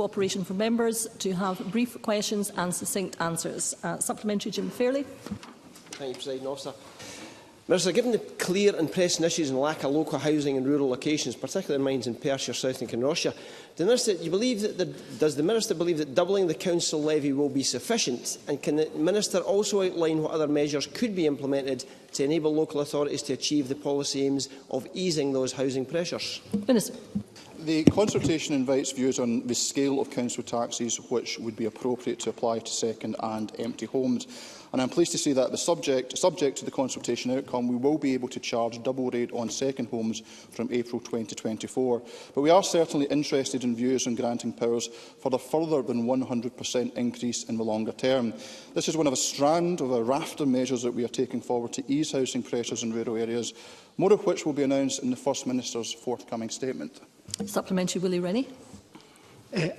cooperation from members to have brief questions and succinct answers. Supplementary, Jim Fairley. Thank you, Presiding Officer. Minister, given the clear and pressing issues and lack of local housing in rural locations, particularly in mines in Perthshire, South and Kinrossshire, does the Minister believe that doubling the council levy will be sufficient? And can the Minister also outline what other measures could be implemented to enable local authorities to achieve the policy aims of easing those housing pressures? Minister. The consultation invites views on the scale of council taxes which would be appropriate to apply to second and empty homes. And I am pleased to say that subject to the consultation outcome, we will be able to charge double rate on second homes from April 2024. But we are certainly interested in views on granting powers for a further than 100% increase in the longer term. This is one of a strand of a raft of measures that we are taking forward to ease housing pressures in rural areas, more of which will be announced in the First Minister's forthcoming statement. Supplementary, Willie Rennie.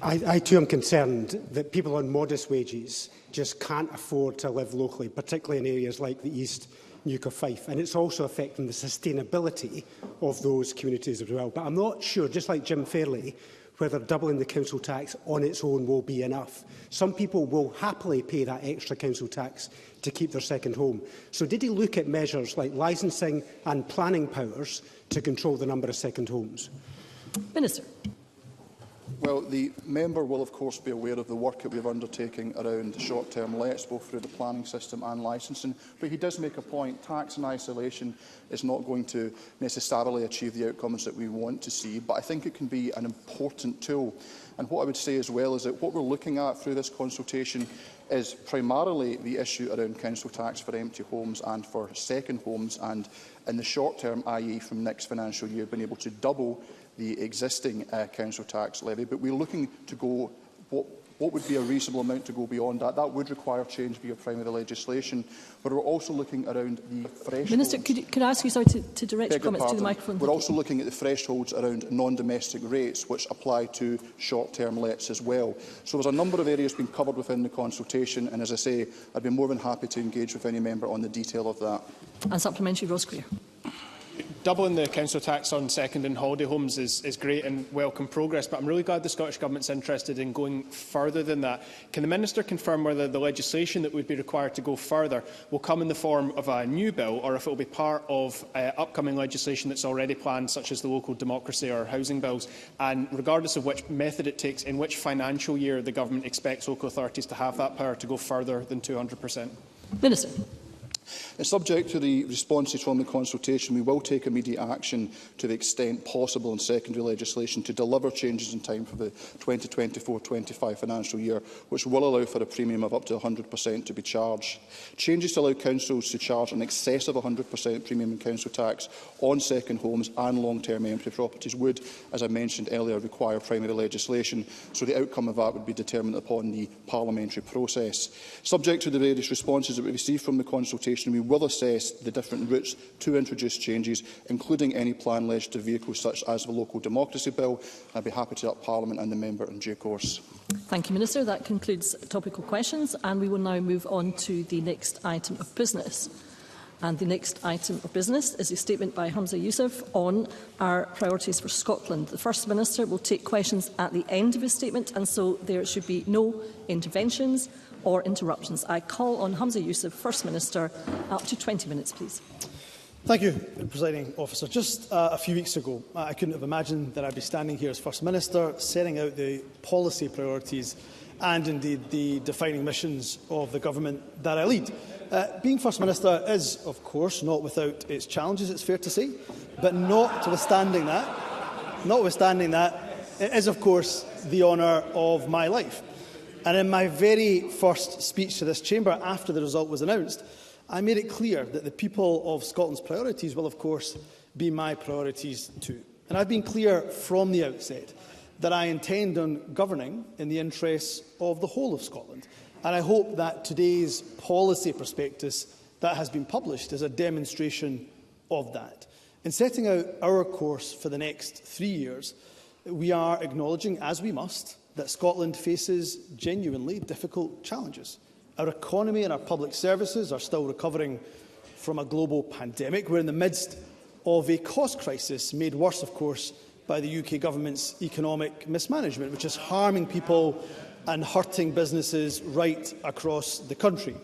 I too am concerned that people on modest wages just can't afford to live locally, particularly in areas like the East Nuke of Fife. And it's also affecting the sustainability of those communities as well. But I'm not sure, just like Jim Fairley, whether doubling the council tax on its own will be enough. Some people will happily pay that extra council tax to keep their second home. So did he look at measures like licensing and planning powers to control the number of second homes? Minister. Well, the member will of course be aware of the work that we have undertaken around short-term lets, both through the planning system and licensing. But he does make a point. Tax in isolation is not going to necessarily achieve the outcomes that we want to see, but I think it can be an important tool. And what I would say as well is that what we're looking at through this consultation is primarily the issue around council tax for empty homes and for second homes, and in the short term, i.e. from next financial year, being able to double the existing council tax levy. But we're looking to go what would be a reasonable amount to go beyond that. That would require change via primary legislation. But we're also looking around the thresholds. Minister, could I ask you to direct your comments to the microphone? We're also looking at the thresholds around non-domestic rates, which apply to short-term lets as well. So there's a number of areas being covered within the consultation, and as I say, I'd be more than happy to engage with any member on the detail of that. And supplementary, Ross Greer. Doubling the council tax on second and holiday homes is great and welcome progress, but I'm really glad the Scottish Government is interested in going further than that. Can the Minister confirm whether the legislation that would be required to go further will come in the form of a new bill, or if it will be part of upcoming legislation that's already planned, such as the local democracy or housing bills? And regardless of which method it takes, in which financial year the Government expects local authorities to have that power to go further than 200%? Minister. Subject to the responses from the consultation, we will take immediate action to the extent possible in secondary legislation to deliver changes in time for the 2024-25 financial year, which will allow for a premium of up to 100% to be charged. Changes to allow councils to charge an excess of 100% premium in council tax on second homes and long-term empty properties would, as I mentioned earlier, require primary legislation. So the outcome of that would be determined upon the parliamentary process. Subject to the various responses that we receive from the consultation, we will assess the different routes to introduce changes, including any planned legislative vehicles such as the local democracy bill. I'd be happy to update Parliament and the member in due course. Thank you, Minister. That concludes topical questions, and we will now move on to the next item of business. And the next item of business is a statement by Humza Yousaf on our priorities for Scotland. The First Minister will take questions at the end of his statement, and so there should be no interventions or interruptions. I call on Humza Yousaf, First Minister, up to 20 minutes, please. Thank you, Presiding Officer. Just a few weeks ago, I couldn't have imagined that I'd be standing here as First Minister, setting out the policy priorities and indeed the defining missions of the government that I lead. Being First Minister is, of course, not without its challenges, it's fair to say, but notwithstanding that, it is, of course, the honour of my life. And in my very first speech to this chamber after the result was announced, I made it clear that the people of Scotland's priorities will, of course, be my priorities too. And I've been clear from the outset that I intend on governing in the interests of the whole of Scotland. And I hope that today's policy prospectus that has been published is a demonstration of that. In setting out our course for the next 3 years, we are acknowledging, as we must, that Scotland faces genuinely difficult challenges. Our economy and our public services are still recovering from a global pandemic. We're in the midst of a cost crisis, made worse, of course, by the UK Government's economic mismanagement, which is harming people and hurting businesses right across the country.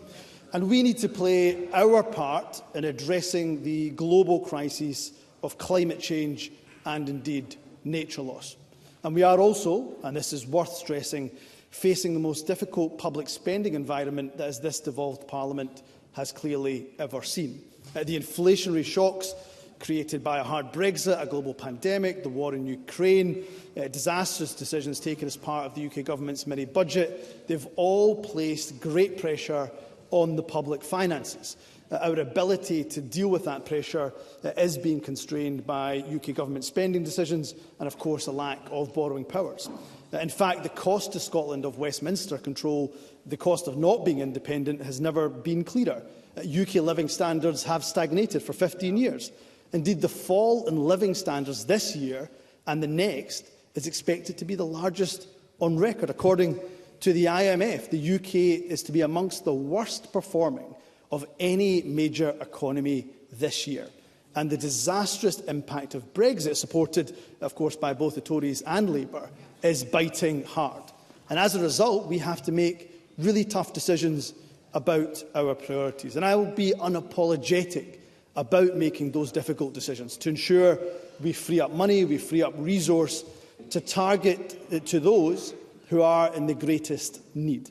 And we need to play our part in addressing the global crisis of climate change and indeed nature loss. And we are also, and this is worth stressing, facing the most difficult public spending environment that this devolved Parliament has clearly ever seen. The inflationary shocks created by a hard Brexit, a global pandemic, the war in Ukraine, disastrous decisions taken as part of the UK Government's mini-budget, they've all placed great pressure on the public finances. Our ability to deal with that pressure is being constrained by UK Government spending decisions and, of course, a lack of borrowing powers. In fact, the cost to Scotland of Westminster control, the cost of not being independent, has never been clearer. UK living standards have stagnated for 15 years. Indeed, the fall in living standards this year and the next is expected to be the largest on record. According to the IMF, the UK is to be amongst the worst performing of any major economy this year. And the disastrous impact of Brexit, supported, of course, by both the Tories and Labour, is biting hard. And as a result, we have to make really tough decisions about our priorities. And I will be unapologetic about making those difficult decisions to ensure we free up money, we free up resource to target to those who are in the greatest need.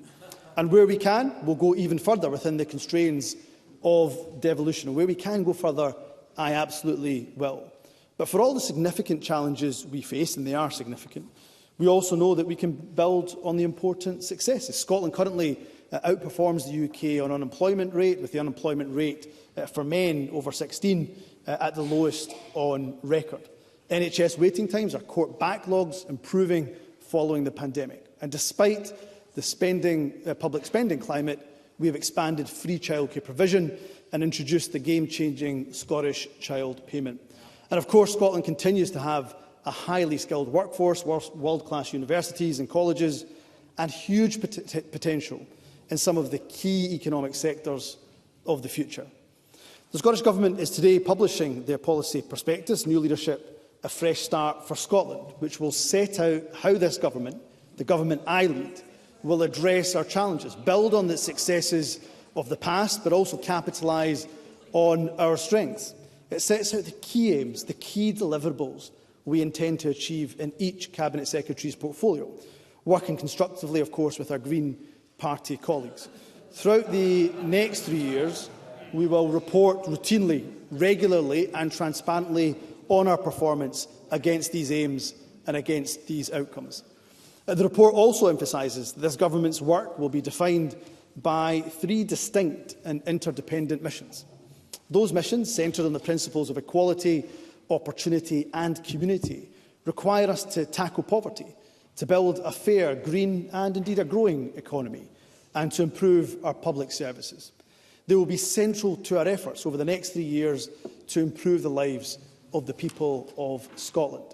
And where we can, we'll go even further within the constraints of devolution. Where we can go further, I absolutely will. But for all the significant challenges we face, and they are significant, we also know that we can build on the important successes. Scotland currently outperforms the UK on unemployment rate, with the unemployment rate for men over 16 at the lowest on record. NHS waiting times, our court backlogs improving following the pandemic. And despite the public spending climate, we have expanded free childcare provision and introduced the game-changing Scottish Child Payment. And of course, Scotland continues to have a highly skilled workforce, world-class universities and colleges, and huge potential in some of the key economic sectors of the future. The Scottish Government is today publishing their policy prospectus, New Leadership, A Fresh Start for Scotland, which will set out how this government, the government I lead, will address our challenges, build on the successes of the past, but also capitalise on our strengths. It sets out the key aims, the key deliverables we intend to achieve in each Cabinet Secretary's portfolio, working constructively, of course, with our Green Party colleagues. Throughout the next 3 years, we will report routinely, regularly and transparently on our performance against these aims and against these outcomes. The report also emphasises that this government's work will be defined by 3 distinct and interdependent missions. Those missions, centred on the principles of equality, opportunity and community, require us to tackle poverty, to build a fair, green and indeed a growing economy, and to improve our public services. They will be central to our efforts over the next 3 years to improve the lives of the people of Scotland.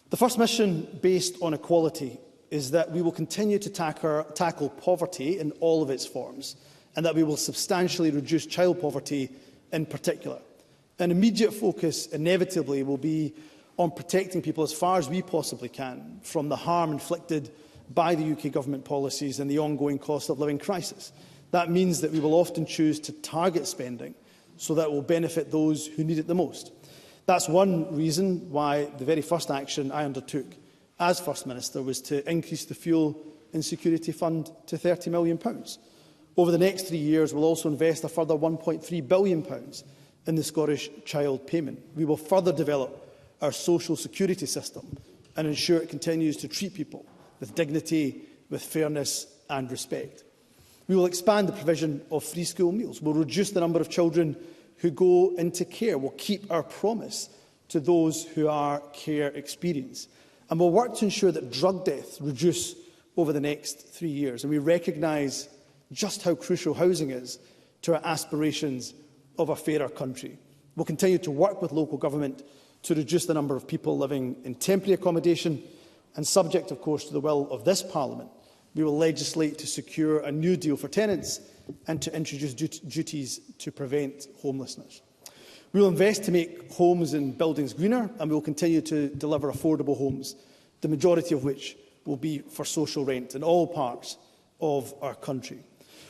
The first mission, based on equality, is that we will continue to tackle poverty in all of its forms, and that we will substantially reduce child poverty in particular. An immediate focus inevitably will be on protecting people as far as we possibly can from the harm inflicted by the UK Government policies and the ongoing cost of living crisis. That means that we will often choose to target spending so that it will benefit those who need it the most. That's one reason why the very first action I undertook as First Minister was to increase the Fuel Insecurity Fund to £30 million. Over the next 3 years, we'll also invest a further £1.3 billion in the Scottish Child Payment. We will further develop our social security system and ensure it continues to treat people with dignity, with fairness and respect. We will expand the provision of free school meals. We'll reduce the number of children who go into care. We'll keep our promise to those who are care experienced. And we'll work to ensure that drug deaths reduce over the next 3 years. And we recognise just how crucial housing is to our aspirations of a fairer country. We'll continue to work with local government to reduce the number of people living in temporary accommodation, and subject, of course, to the will of this Parliament, we will legislate to secure a new deal for tenants and to introduce duties to prevent homelessness. We will invest to make homes and buildings greener, and we will continue to deliver affordable homes, the majority of which will be for social rent in all parts of our country.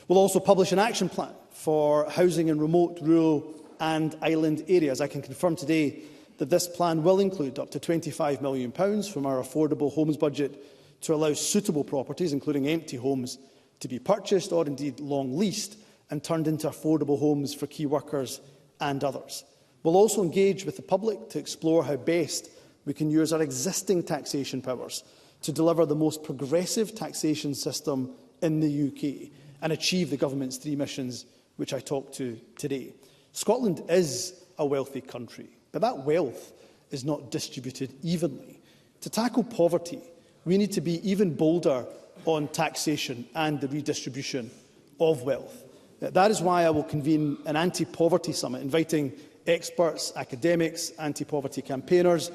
We will also publish an action plan for housing in remote, rural and island areas. I can confirm today that this plan will include up to £25 million from our affordable homes budget to allow suitable properties, including empty homes, to be purchased or indeed long leased and turned into affordable homes for key workers and others. We will also engage with the public to explore how best we can use our existing taxation powers to deliver the most progressive taxation system in the UK and achieve the government's 3 missions, which I talked to today. Scotland is a wealthy country, but that wealth is not distributed evenly. To tackle poverty, we need to be even bolder on taxation and the redistribution of wealth. That is why I will convene an anti-poverty summit, inviting experts, academics, anti-poverty campaigners,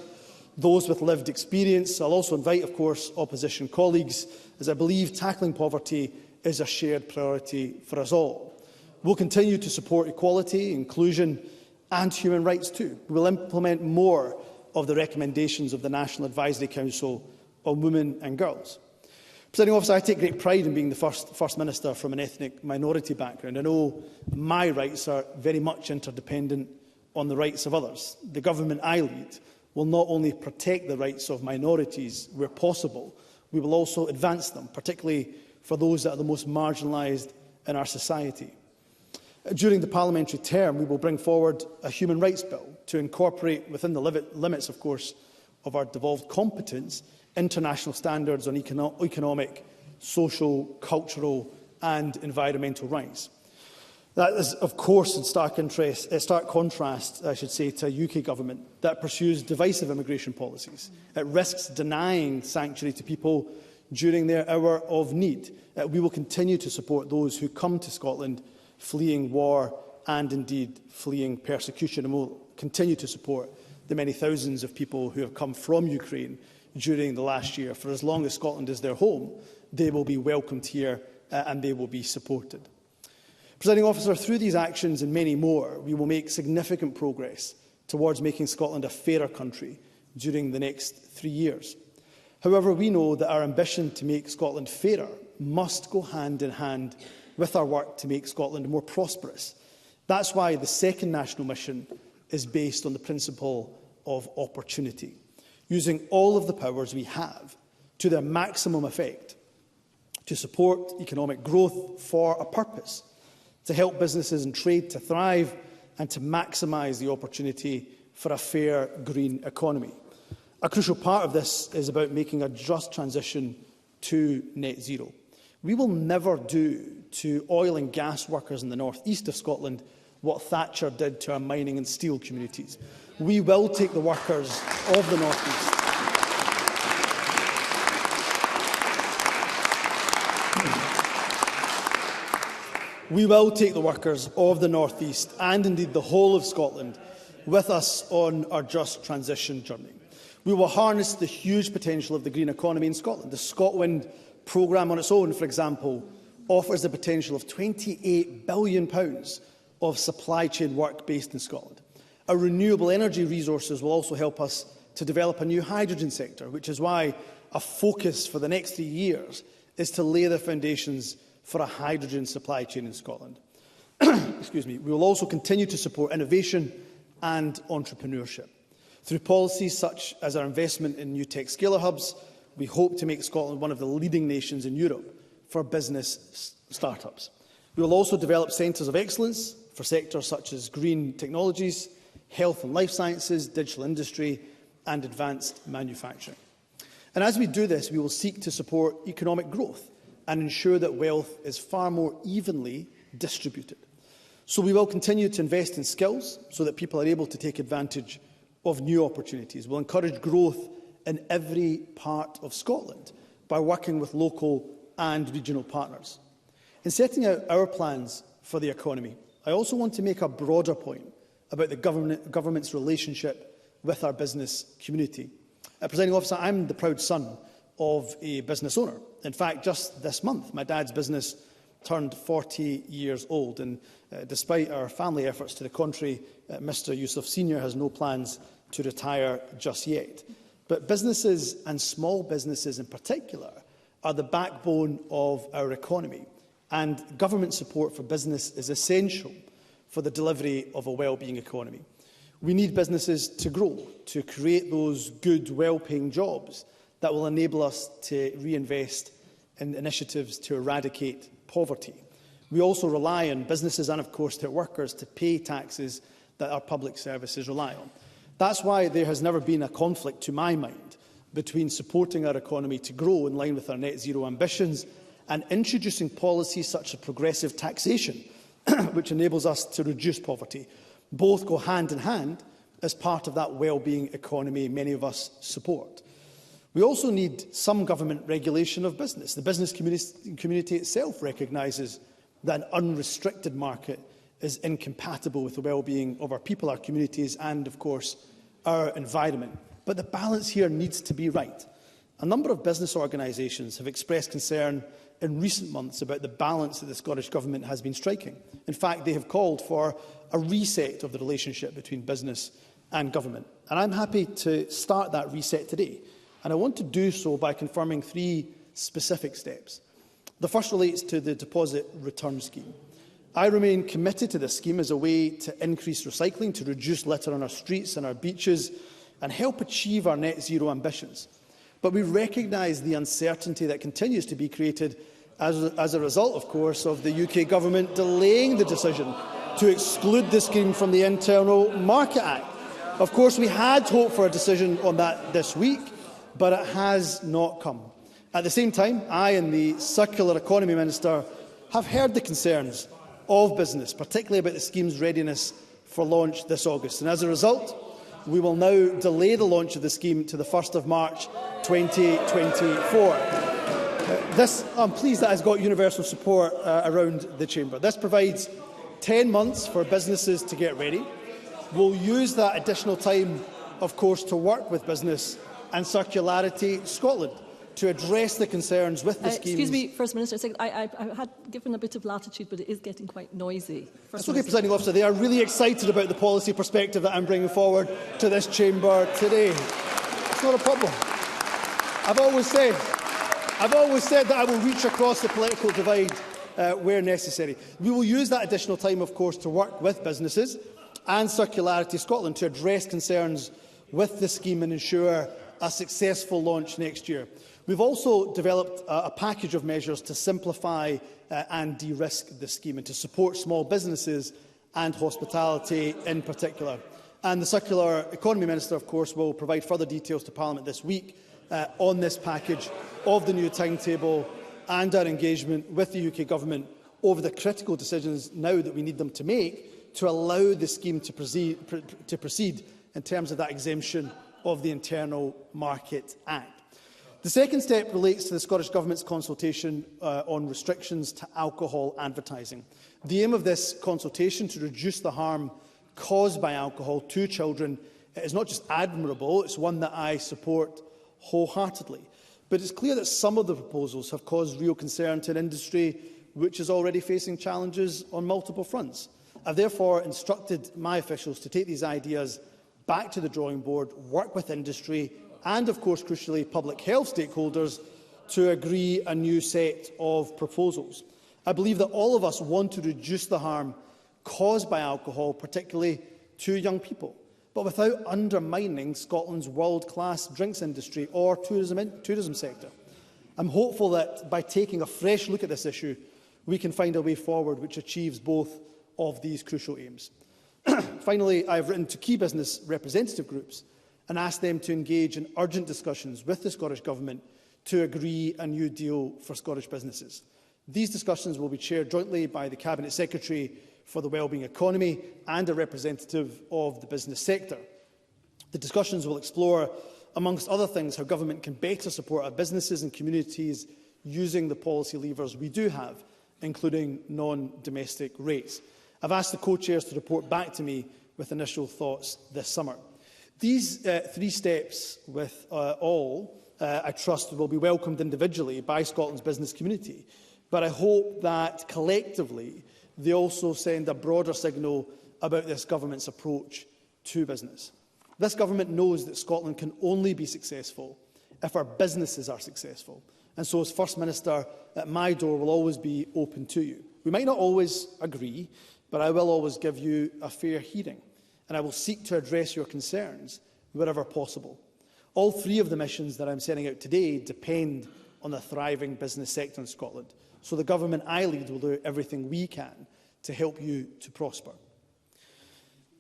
those with lived experience. I'll also invite, of course, opposition colleagues, as I believe tackling poverty is a shared priority for us all. We'll continue to support equality, inclusion and human rights too. We will implement more of the recommendations of the National Advisory Council on Women and Girls. Presiding Officer, I take great pride in being the First Minister from an ethnic minority background. I know my rights are very much interdependent on the rights of others. The government I lead will not only protect the rights of minorities where possible, we will also advance them, particularly for those that are the most marginalised in our society. During the parliamentary term, we will bring forward a human rights bill to incorporate, within the limits, of course, of our devolved competence, international standards on economic, social, cultural and environmental rights. That is, of course, in stark contrast, I should say, to a UK government that pursues divisive immigration policies. It risks denying sanctuary to people during their hour of need. We will continue to support those who come to Scotland fleeing war and indeed fleeing persecution, and will continue to support the many thousands of people who have come from Ukraine during the last year. For as long as Scotland is their home, they will be welcomed here and they will be supported. Presiding Officer, through these actions and many more, we will make significant progress towards making Scotland a fairer country during the next 3 years. However, we know that our ambition to make Scotland fairer must go hand in hand with our work to make Scotland more prosperous. That's why the second national mission is based on the principle of opportunity, using all of the powers we have to their maximum effect to support economic growth for a purpose, to help businesses and trade to thrive and to maximise the opportunity for a fair green economy. A crucial part of this is about making a just transition to net zero. We will never do to oil and gas workers in the north east of Scotland what Thatcher did to our mining and steel communities. We will take the workers of the north east We will take the workers of the North East and indeed the whole of Scotland with us on our just transition journey. We will harness the huge potential of the green economy in Scotland. The ScotWind programme on its own, for example, offers the potential of £28 billion of supply chain work based in Scotland. Our renewable energy resources will also help us to develop a new hydrogen sector, which is why a focus for the next 3 years is to lay the foundations for a hydrogen supply chain in Scotland. Excuse me. We will also continue to support innovation and entrepreneurship. Through policies such as our investment in new tech scaler hubs, we hope to make Scotland one of the leading nations in Europe for business start-ups. We will also develop centres of excellence for sectors such as green technologies, health and life sciences, digital industry and advanced manufacturing. And as we do this, we will seek to support economic growth and ensure that wealth is far more evenly distributed. So we will continue to invest in skills so that people are able to take advantage of new opportunities. We'll encourage growth in every part of Scotland by working with local and regional partners. In setting out our plans for the economy, I also want to make a broader point about the government's relationship with our business community. Presiding Officer, I'm the proud son of a business owner. In fact, just this month, my dad's business turned 40 years old, and despite our family efforts to the contrary, Mr Yousaf Senior has no plans to retire just yet. But businesses, and small businesses in particular, are the backbone of our economy, and government support for business is essential for the delivery of a well-being economy. We need businesses to grow, to create those good, well-paying jobs that will enable us to reinvest in initiatives to eradicate poverty. We also rely on businesses and, of course, their workers to pay taxes that our public services rely on. That's why there has never been a conflict, to my mind, between supporting our economy to grow in line with our net zero ambitions and introducing policies such as progressive taxation, which enables us to reduce poverty. Both go hand in hand as part of that well-being economy many of us support. We also need some government regulation of business. The business community itself recognises that an unrestricted market is incompatible with the well-being of our people, our communities and, of course, our environment. But the balance here needs to be right. A number of business organisations have expressed concern in recent months about the balance that the Scottish Government has been striking. In fact, they have called for a reset of the relationship between business and government. And I'm happy to start that reset today. And I want to do so by confirming 3 specific steps. The first relates to the deposit return scheme. I remain committed to this scheme as a way to increase recycling, to reduce litter on our streets and our beaches, and help achieve our net zero ambitions. But we recognise the uncertainty that continues to be created as a result, of course, of the UK Government delaying the decision to exclude the scheme from the Internal Market Act. Of course, we had hoped for a decision on that this week, but it has not come. At the same time, I and the Circular Economy Minister have heard the concerns of business, particularly about the scheme's readiness for launch this August. And as a result, we will now delay the launch of the scheme to the 1st of March 2024. I'm pleased that has got universal support around the Chamber. This provides 10 months for businesses to get ready. We'll use that additional time, of course, to work with business and Circularity Scotland to address the concerns with the schemes. Excuse me, First Minister, I had given a bit of latitude, but it is getting quite noisy. That's okay, Presiding Officer. They are really excited about the policy perspective that I'm bringing forward to this chamber today. It's not a problem. I've always said that I will reach across the political divide where necessary. We will use that additional time, of course, to work with businesses and Circularity Scotland to address concerns with the scheme and ensure a successful launch next year. We've also developed a package of measures to simplify and de-risk the scheme and to support small businesses and hospitality in particular. And the Circular Economy Minister, of course, will provide further details to Parliament this week on this package of the new timetable and our engagement with the UK Government over the critical decisions now that we need them to make to allow the scheme to proceed in terms of that exemption of the Internal Market Act. The second step relates to the Scottish Government's consultation on restrictions to alcohol advertising. The aim of this consultation to reduce the harm caused by alcohol to children is not just admirable, it's one that I support wholeheartedly. But it's clear that some of the proposals have caused real concern to an industry which is already facing challenges on multiple fronts. I've therefore instructed my officials to take these ideas back to the drawing board, work with industry and, of course, crucially, public health stakeholders to agree a new set of proposals. I believe that all of us want to reduce the harm caused by alcohol, particularly to young people, but without undermining Scotland's world-class drinks industry or tourism sector. I'm hopeful that by taking a fresh look at this issue, we can find a way forward which achieves both of these crucial aims. Finally, I have written to key business representative groups and asked them to engage in urgent discussions with the Scottish Government to agree a new deal for Scottish businesses. These discussions will be chaired jointly by the Cabinet Secretary for the Wellbeing Economy and a representative of the business sector. The discussions will explore, amongst other things, how government can better support our businesses and communities using the policy levers we do have, including non-domestic rates. I've asked the co-chairs to report back to me with initial thoughts this summer. These 3 steps I trust, will be welcomed individually by Scotland's business community. But I hope that collectively they also send a broader signal about this government's approach to business. This government knows that Scotland can only be successful if our businesses are successful. And so, as First Minister, my door will always be open to you. We might not always agree, but I will always give you a fair hearing, and I will seek to address your concerns wherever possible. All three of the missions that I'm setting out today depend on a thriving business sector in Scotland, so the government I lead will do everything we can to help you to prosper.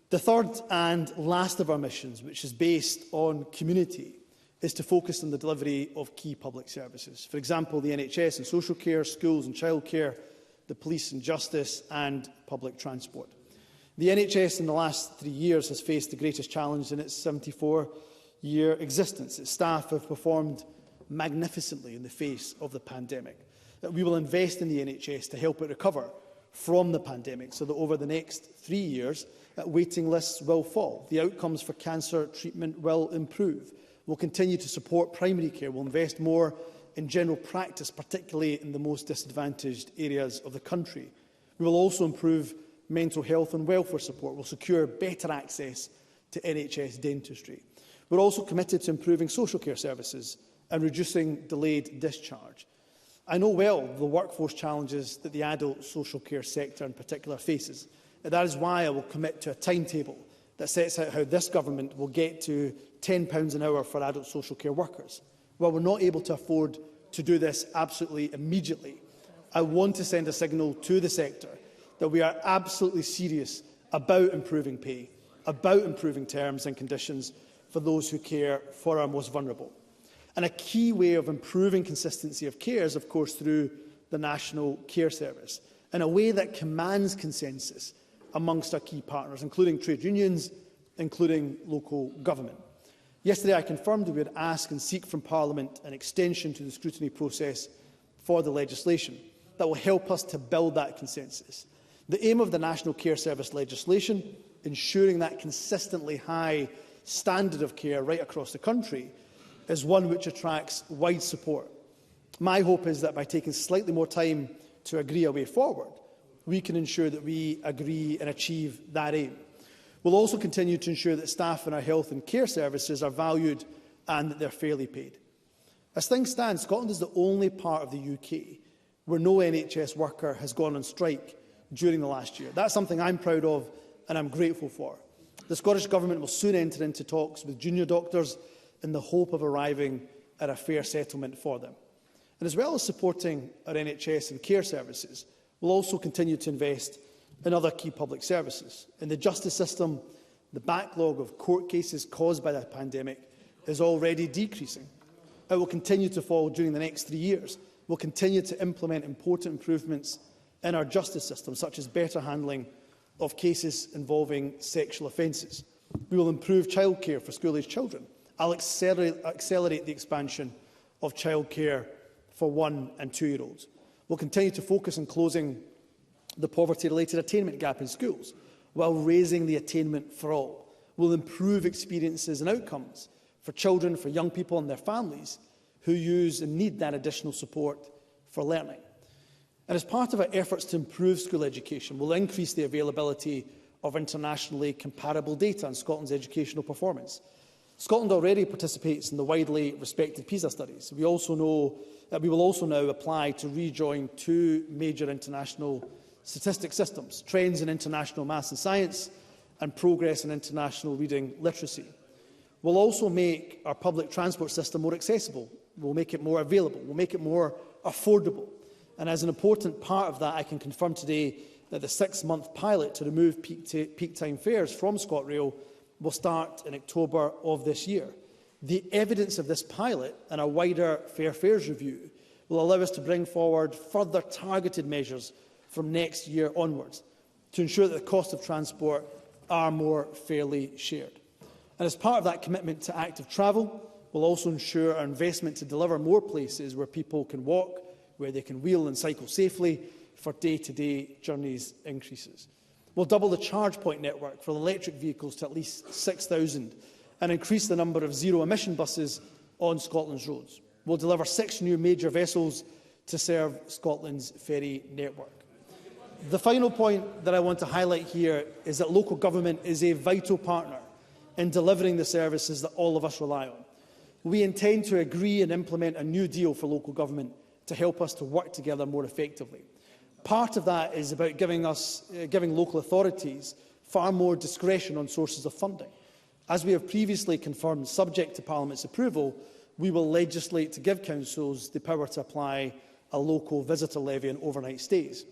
The third and last of our missions, which is based on community, is to focus on the delivery of key public services. For example, the NHS and social care, schools and childcare, the police and justice, and public transport. The NHS in the last 3 years has faced the greatest challenge in its 74-year existence. Its staff have performed magnificently in the face of the pandemic. We will invest in the NHS to help it recover from the pandemic so that over the next 3 years, waiting lists will fall. The outcomes for cancer treatment will improve. We'll continue to support primary care. We'll invest more in general practice, particularly in the most disadvantaged areas of the country. We will also improve mental health and welfare support. We'll secure better access to NHS dentistry. We're also committed to improving social care services and reducing delayed discharge. I know well the workforce challenges that the adult social care sector in particular faces. And that is why I will commit to a timetable that sets out how this government will get to £10 an hour for adult social care workers. While we're not able to afford to do this absolutely immediately, I want to send a signal to the sector that we are absolutely serious about improving pay, about improving terms and conditions for those who care for our most vulnerable. And a key way of improving consistency of care is, of course, through the National Care Service, in a way that commands consensus amongst our key partners, including trade unions, including local government. Yesterday, I confirmed that we would ask and seek from Parliament an extension to the scrutiny process for the legislation that will help us to build that consensus. The aim of the National Care Service legislation, ensuring that consistently high standard of care right across the country, is one which attracts wide support. My hope is that by taking slightly more time to agree a way forward, we can ensure that we agree and achieve that aim. We'll also continue to ensure that staff in our health and care services are valued and that they're fairly paid. As things stand, Scotland is the only part of the UK where no NHS worker has gone on strike during the last year. That's something I'm proud of and I'm grateful for. The Scottish Government will soon enter into talks with junior doctors in the hope of arriving at a fair settlement for them. And as well as supporting our NHS and care services, we'll also continue to invest in other key public services. In the justice system, the backlog of court cases caused by the pandemic is already decreasing. It will continue to fall during the next 3 years. We'll continue to implement important improvements in our justice system, such as better handling of cases involving sexual offences. We will improve childcare for school-aged children. I'll accelerate the expansion of childcare for 1- and 2-year-olds. We'll continue to focus on closing the poverty-related attainment gap in schools, while raising the attainment for all. We'll improve experiences and outcomes for children, for young people and their families who use and need that additional support for learning. And as part of our efforts to improve school education, we'll increase the availability of internationally comparable data on Scotland's educational performance. Scotland already participates in the widely respected PISA studies. We will also now apply to rejoin 2 major international statistic systems, Trends in International Maths and Science and Progress in International Reading Literacy. We'll also make our public transport system more accessible. We'll make it more available. We'll make it more affordable. And as an important part of that, I can confirm today that the 6-month pilot to remove peak time fares from ScotRail will start in October of this year. The evidence of this pilot and a wider fair fares review will allow us to bring forward further targeted measures from next year onwards to ensure that the cost of transport are more fairly shared. And as part of that commitment to active travel, we'll also ensure our investment to deliver more places where people can walk, where they can wheel and cycle safely for day-to-day journeys increases. We'll double the charge point network for electric vehicles to at least 6,000 and increase the number of zero-emission buses on Scotland's roads. We'll deliver 6 new major vessels to serve Scotland's ferry network. The final point that I want to highlight here is that local government is a vital partner in delivering the services that all of us rely on. We intend to agree and implement a new deal for local government to help us to work together more effectively. Part of that is about giving local authorities far more discretion on sources of funding. As we have previously confirmed, subject to Parliament's approval, we will legislate to give councils the power to apply a local visitor levy on overnight stays.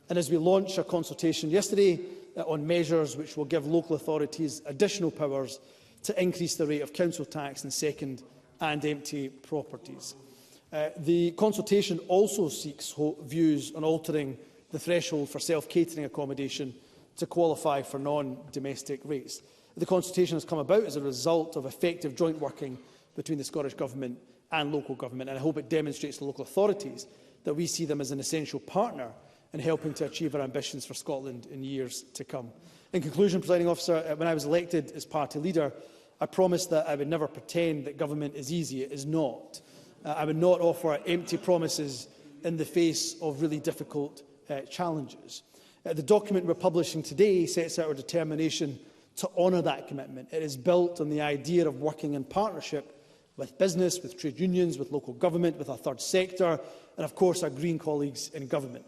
And as we launched a consultation yesterday on measures which will give local authorities additional powers to increase the rate of council tax in second and empty properties. The consultation also seeks views on altering the threshold for self-catering accommodation to qualify for non-domestic rates. The consultation has come about as a result of effective joint working between the Scottish Government and local government, and I hope it demonstrates to local authorities that we see them as an essential partner in helping to achieve our ambitions for Scotland in years to come. In conclusion, Presiding Officer, when I was elected as party leader, I promised that I would never pretend that government is easy. It is not. I would not offer empty promises in the face of really difficult challenges. The document we're publishing today sets out our determination to honour that commitment. It is built on the idea of working in partnership with business, with trade unions, with local government, with our third sector, and of course our Green colleagues in government.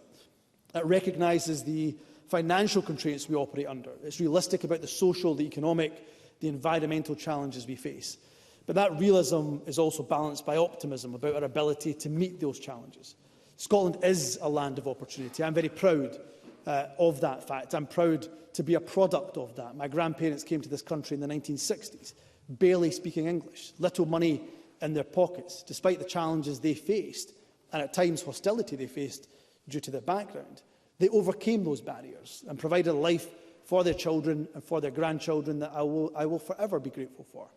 It recognises the financial constraints we operate under. It's realistic about the social, the economic, the environmental challenges we face. But that realism is also balanced by optimism about our ability to meet those challenges. Scotland is a land of opportunity. I'm very proud of that fact. I'm proud to be a product of that. My grandparents came to this country in the 1960s, barely speaking English, little money in their pockets, despite the challenges they faced, and at times hostility they faced due to their background. They overcame those barriers and provided a life for their children and for their grandchildren that I will forever be grateful for.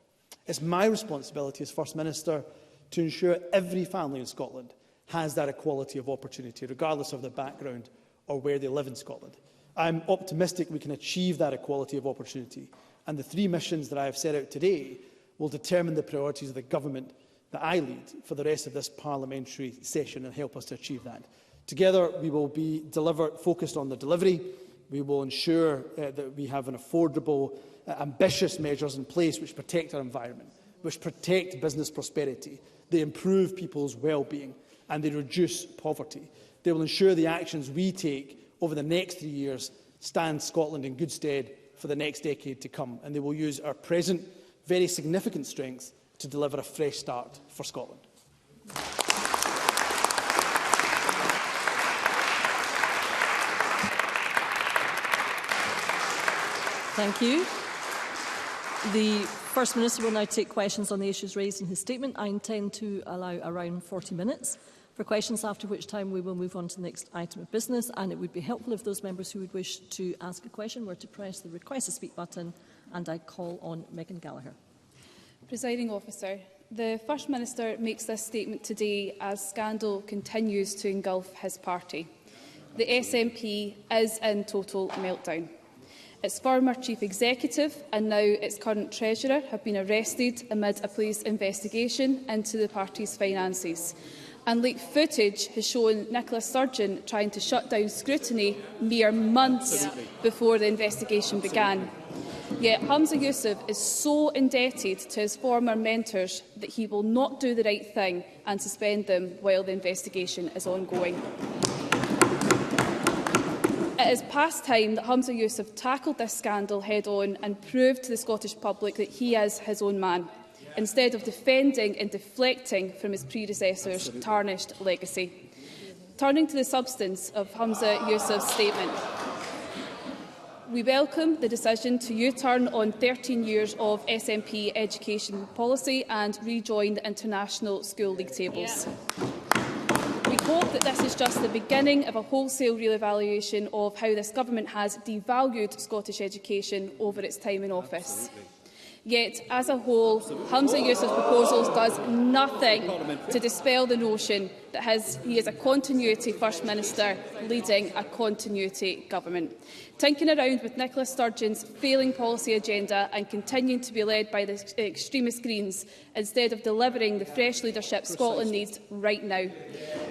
It's my responsibility as First Minister to ensure every family in Scotland has that equality of opportunity, regardless of their background or where they live in Scotland. I'm optimistic we can achieve that equality of opportunity, and the three missions that I have set out today will determine the priorities of the government that I lead for the rest of this parliamentary session and help us to achieve that. Together, we will be focused on the delivery. We will ensure that we have an affordable, ambitious measures in place which protect our environment, which protect business prosperity, they improve people's well-being, and they reduce poverty. They will ensure the actions we take over the next 3 years stand Scotland in good stead for the next decade to come, and they will use our present, very significant strengths to deliver a fresh start for Scotland. Thank you. The First Minister will now take questions on the issues raised in his statement. I intend to allow around 40 minutes for questions, after which time we will move on to the next item of business, and it would be helpful if those members who would wish to ask a question were to press the Request to Speak button, and I call on Megan Gallagher. Presiding Officer, the First Minister makes this statement today as scandal continues to engulf his party. The SNP is in total meltdown. Its former Chief Executive and now its current Treasurer have been arrested amid a police investigation into the party's finances. And leaked footage has shown Nicola Sturgeon trying to shut down scrutiny mere months before the investigation began. Yet Humza Yousaf is so indebted to his former mentors that he will not do the right thing and suspend them while the investigation is ongoing. It is past time that Humza Yousaf tackled this scandal head-on and proved to the Scottish public that he is his own man, instead of defending and deflecting from his predecessor's tarnished legacy. Turning to the substance of Humza Yousaf's statement, we welcome the decision to U-turn on 13 years of SNP education policy and rejoin the international school league tables. We hope that this is just the beginning of a wholesale re-evaluation of how this government has devalued Scottish education over its time in office. Yet, as a whole, Humza Yousaf's proposals does nothing to dispel the notion that he is a continuity First Minister leading a continuity government. Tinkering around with Nicola Sturgeon's failing policy agenda and continuing to be led by the extremist Greens instead of delivering the fresh leadership Scotland needs right now.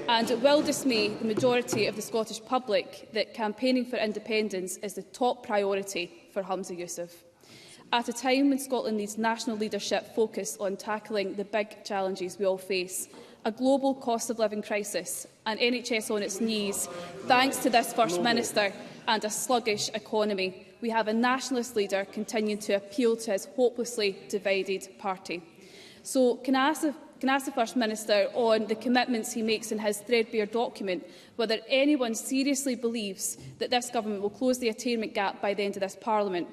And it will dismay the majority of the Scottish public that campaigning for independence is the top priority for Humza Yousaf. At a time when Scotland needs national leadership focused on tackling the big challenges we all face, a global cost of living crisis, an NHS on its knees, thanks to this First Minister, and a sluggish economy, we have a nationalist leader continuing to appeal to his hopelessly divided party. So can I ask the First Minister on the commitments he makes in his threadbare document whether anyone seriously believes that this government will close the attainment gap by the end of this Parliament?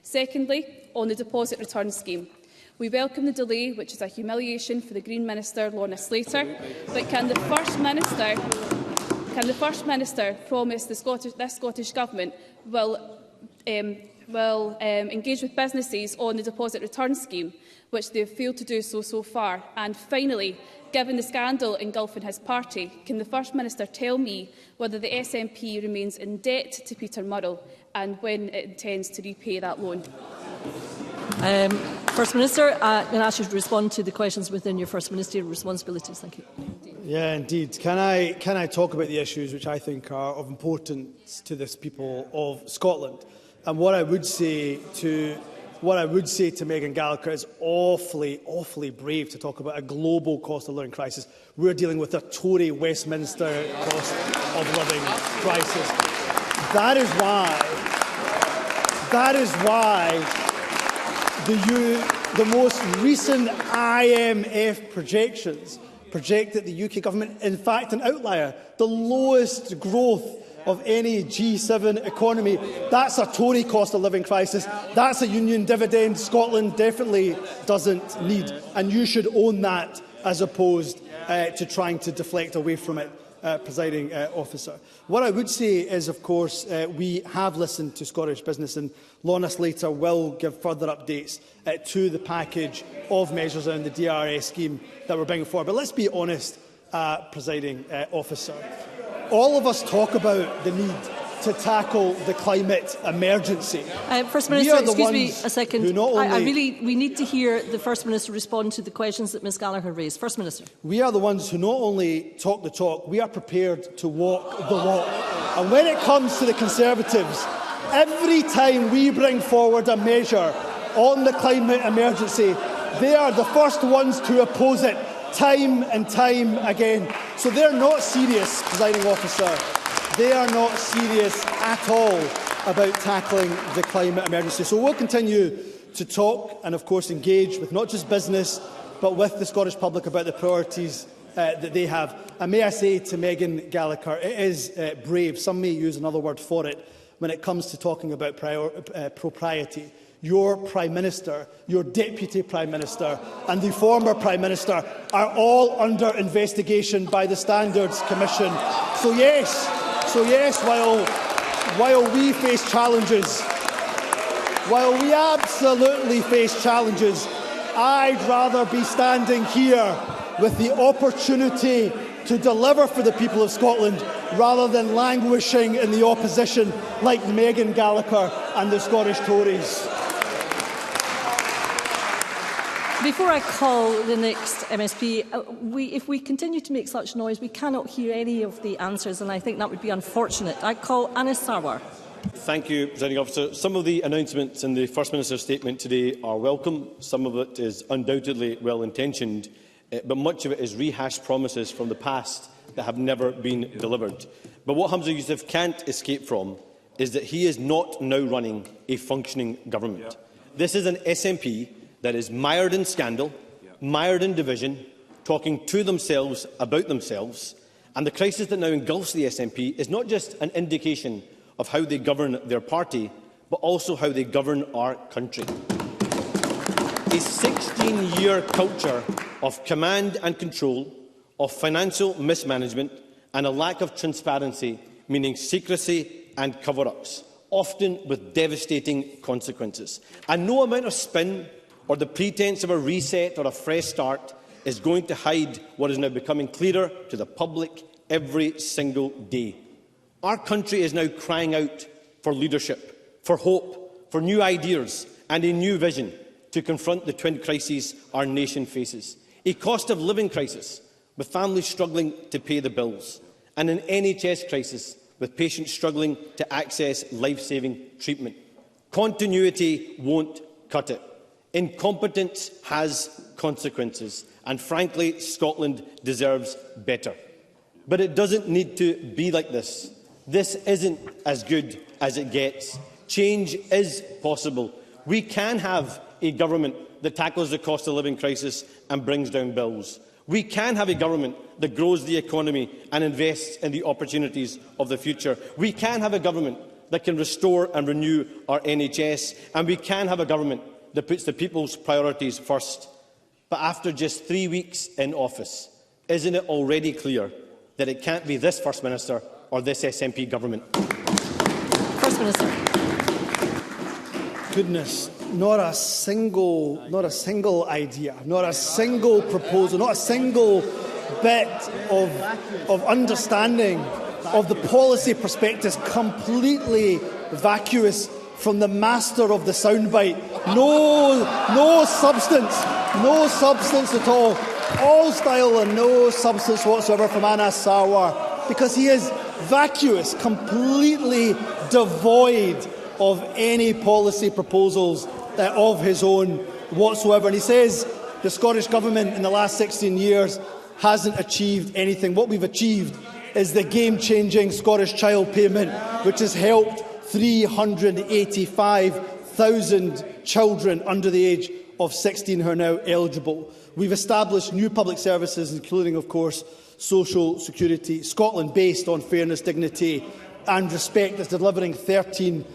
Secondly, on the deposit return scheme. We welcome the delay, which is a humiliation for the Green Minister, Lorna Slater, but can the First Minister promise this Scottish Government will engage with businesses on the deposit return scheme, which they have failed to do so far? And finally, given the scandal engulfing his party, can the First Minister tell me whether the SNP remains in debt to Peter Murrell and when it intends to repay that loan? First Minister, I'm going to ask you to respond to the questions within your First Ministerial responsibilities. Thank you. Yeah, indeed. Can I talk about the issues which I think are of importance to this people of Scotland? And what I would say to Megan Gallagher is awfully brave to talk about a global cost of living crisis. We're dealing with a Tory Westminster cost of living crisis. That is why the most recent IMF projections project that the UK government, in fact an outlier, the lowest growth of any G7 economy. That's a Tory cost of living crisis. That's a union dividend Scotland definitely doesn't need. And you should own that as opposed to trying to deflect away from it, Presiding Officer. What I would say is, of course, we have listened to Scottish business, and Lorna Slater will give further updates to the package of measures on the DRS scheme that we're bringing forward. But let's be honest, Presiding Officer. All of us talk about the need to tackle the climate emergency. First Minister, excuse me a second. We need to hear the First Minister respond to the questions that Ms Gallagher raised. First Minister. We are the ones who not only talk the talk, we are prepared to walk the walk. And when it comes to the Conservatives, every time we bring forward a measure on the climate emergency, they are the first ones to oppose it, time and time again. So they're not serious, Presiding Officer. They are not serious at all about tackling the climate emergency. So we'll continue to talk and, of course, engage with not just business, but with the Scottish public about the priorities that they have. And may I say to Megan Gallagher, it is brave, some may use another word for it, when it comes to talking about propriety. Your Prime Minister, your Deputy Prime Minister and the former Prime Minister are all under investigation by the Standards Commission. So yes, while we face challenges, while we absolutely face challenges, I'd rather be standing here with the opportunity to deliver for the people of Scotland rather than languishing in the opposition like Megan Gallagher and the Scottish Tories. Before I call the next MSP, if we continue to make such noise, we cannot hear any of the answers, and I think that would be unfortunate. I call Anis Sarwar. Thank you, Presiding Officer. Some of the announcements in the First Minister's statement today are welcome. Some of it is undoubtedly well-intentioned, but much of it is rehashed promises from the past that have never been delivered. But what Humza Yousaf can't escape from is that he is not now running a functioning government. This is an SNP that is mired in scandal, mired in division, talking to themselves about themselves, and the crisis that now engulfs the SNP is not just an indication of how they govern their party, but also how they govern our country. A 16-year culture of command and control, of financial mismanagement and a lack of transparency, meaning secrecy and cover-ups, often with devastating consequences. And no amount of spin or the pretence of a reset or a fresh start is going to hide what is now becoming clearer to the public every single day. Our country is now crying out for leadership, for hope, for new ideas and a new vision to confront the twin crises our nation faces. A cost of living crisis, with families struggling to pay the bills, and an NHS crisis, with patients struggling to access life-saving treatment. Continuity won't cut it. Incompetence has consequences, and frankly, Scotland deserves better. But it doesn't need to be like this. This isn't as good as it gets. Change is possible. We can have a government that tackles the cost of living crisis and brings down bills. We can have a government that grows the economy and invests in the opportunities of the future. We can have a government that can restore and renew our NHS, and we can have a government that puts the people's priorities first. But after just 3 weeks in office, isn't it already clear that it can't be this First Minister or this SNP government? First Minister. Goodness, not a single idea, not a single proposal, not a single bit of understanding of the policy prospectus, completely vacuous from the master of the soundbite. No substance at all style and no substance whatsoever from Anas Sarwar, because he is vacuous, completely devoid of any policy proposals of his own whatsoever. And he says the Scottish Government in the last 16 years hasn't achieved anything. What we've achieved is the game-changing Scottish Child Payment, which has helped 385,000 children under the age of 16 who are now eligible. We've established new public services, including, of course, social security. Scotland, based on fairness, dignity and respect, is delivering 13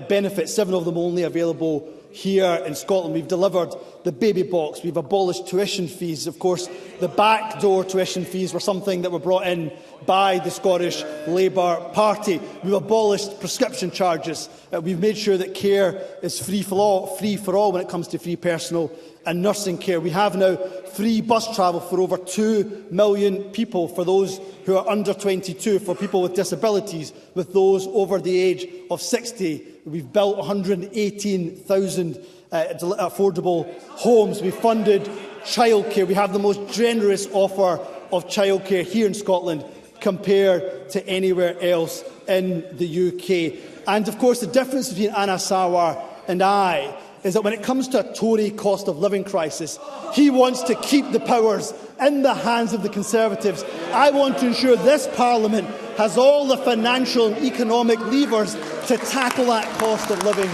benefits, 7 of them only available here in Scotland. We've delivered the baby box. We've abolished tuition fees. Of course, the backdoor tuition fees were something that were brought in by the Scottish Labour Party. We've abolished prescription charges. We've made sure that care is free for all when it comes to free personal and nursing care. We have now free bus travel for over 2 million people, for those who are under 22, for people with disabilities, with those over the age of 60. We've built 118,000 affordable homes. We've funded childcare. We have the most generous offer of childcare here in Scotland compared to anywhere else in the UK. And of course, the difference between Anas Sarwar and I is that when it comes to a Tory cost of living crisis, he wants to keep the powers in the hands of the Conservatives. I want to ensure this Parliament has all the financial and economic levers to tackle that cost of living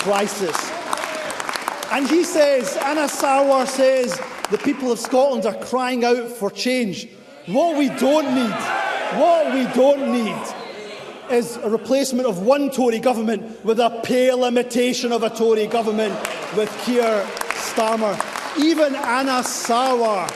crisis. And he says, Anas Sarwar says, the people of Scotland are crying out for change. What we don't need is a replacement of one Tory government with a pale imitation of a Tory government with Keir Starmer. Even Anas Sarwar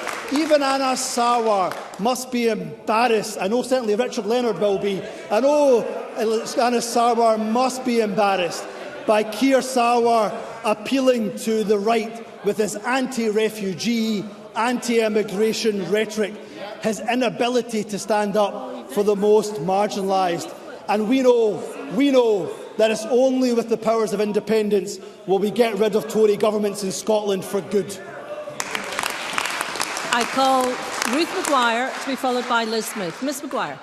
must be embarrassed. I know certainly Richard Leonard will be. I know Anas Sarwar must be embarrassed by Keir Starmer appealing to the right with his anti-refugee, anti-immigration rhetoric, his inability to stand up for the most marginalised. And we know that it's only with the powers of independence will we get rid of Tory governments in Scotland for good. I call Ruth Maguire to be followed by Liz Smith. Ms Maguire.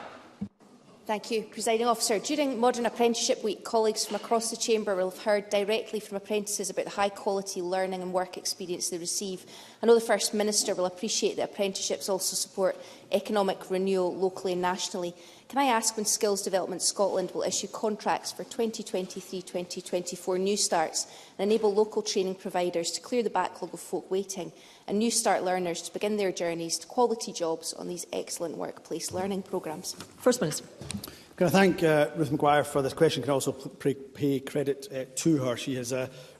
Thank you, Presiding Officer. During Modern Apprenticeship Week, colleagues from across the Chamber will have heard directly from apprentices about the high-quality learning and work experience they receive. I know the First Minister will appreciate that apprenticeships also support economic renewal locally and nationally. Can I ask when Skills Development Scotland will issue contracts for 2023-2024 new starts and enable local training providers to clear the backlog of folk waiting and new start learners to begin their journeys to quality jobs on these excellent workplace learning programmes? First Minister. Can I thank Ruth Maguire for this question? Can I also pay credit to her? She has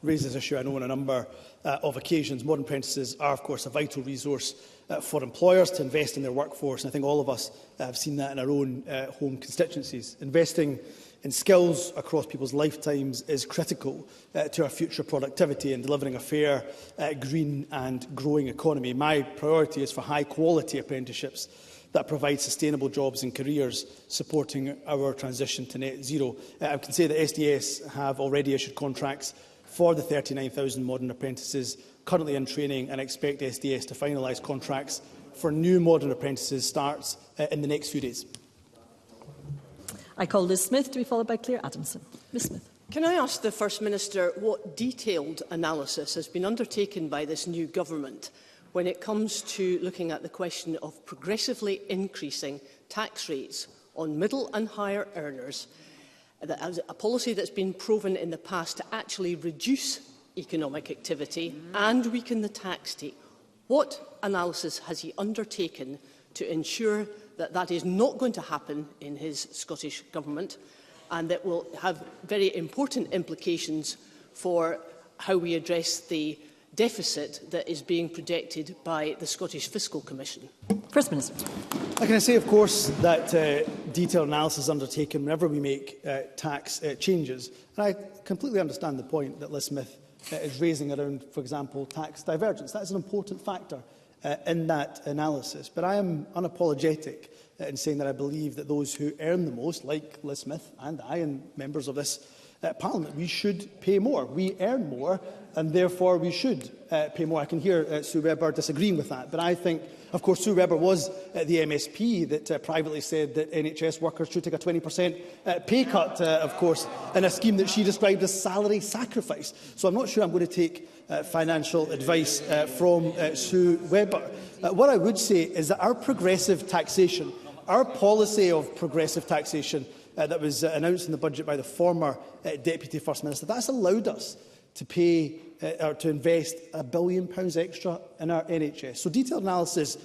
raised this issue, I know, on a number of occasions. Modern apprentices are, of course, a vital resource for employers to invest in their workforce. And I think all of us have seen that in our own home constituencies. Investing in skills across people's lifetimes is critical to our future productivity and delivering a fair, green and growing economy. My priority is for high-quality apprenticeships that provide sustainable jobs and careers, supporting our transition to net zero. I can say that SDS have already issued contracts for the 39,000 modern apprentices currently in training, and expect SDS to finalise contracts for new modern apprentices starts in the next few days. I call Liz Smith to be followed by Claire Adamson. Ms Smith. Can I ask the First Minister what detailed analysis has been undertaken by this new government when it comes to looking at the question of progressively increasing tax rates on middle and higher earners, a policy that's been proven in the past to actually reduce economic activity and weaken the tax state? What analysis has he undertaken to ensure that that is not going to happen in his Scottish Government, and that will have very important implications for how we address the deficit that is being projected by the Scottish Fiscal Commission? First Minister. I can say, of course, that detailed analysis is undertaken whenever we make tax changes. And I completely understand the point that Liz Smith is raising around, for example, tax divergence. That is an important factor in that analysis. But I am unapologetic in saying that I believe that those who earn the most, like Liz Smith and I and members of this Parliament, we should pay more. We earn more, and therefore we should pay more. I can hear Sue Webber disagreeing with that, but I think, of course, Sue Webber was the MSP that privately said that NHS workers should take a 20% pay cut, of course, in a scheme that she described as salary sacrifice. So I'm not sure I'm going to take financial advice from Sue Webber. What I would say is that our progressive taxation, our policy of progressive taxation that was announced in the budget by the former Deputy First Minister, that's allowed us to pay or to invest £1 billion extra in our NHS. So detailed analysis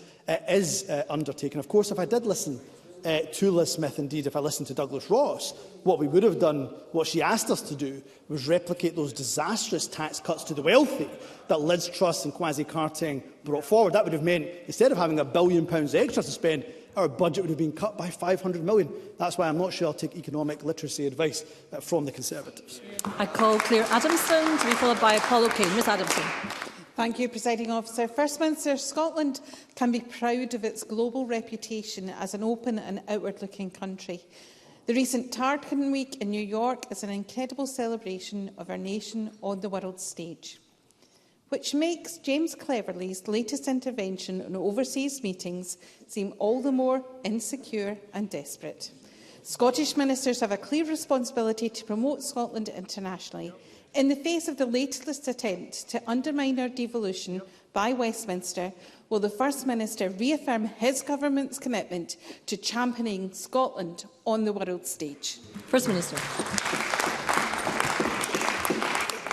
is undertaken. Of course, if I did listen to Liz Smith, indeed, if I listened to Douglas Ross, what we would have done, what she asked us to do, was replicate those disastrous tax cuts to the wealthy that Liz Truss and Kwasi Kwarteng brought forward. That would have meant, instead of having £1 billion extra to spend, our budget would have been cut by £500 million. That's why I'm not sure I'll take economic literacy advice from the Conservatives. I call Claire Adamson to be followed by Apollo Kane. Ms Adamson. Thank you, Presiding Officer. First Minister, Scotland can be proud of its global reputation as an open and outward-looking country. The recent Tartan Week in New York is an incredible celebration of our nation on the world stage, which makes James Cleverly's latest intervention on overseas meetings seem all the more insecure and desperate. Scottish ministers have a clear responsibility to promote Scotland internationally. In the face of the latest attempt to undermine our devolution by Westminster, will the First Minister reaffirm his government's commitment to championing Scotland on the world stage? First Minister.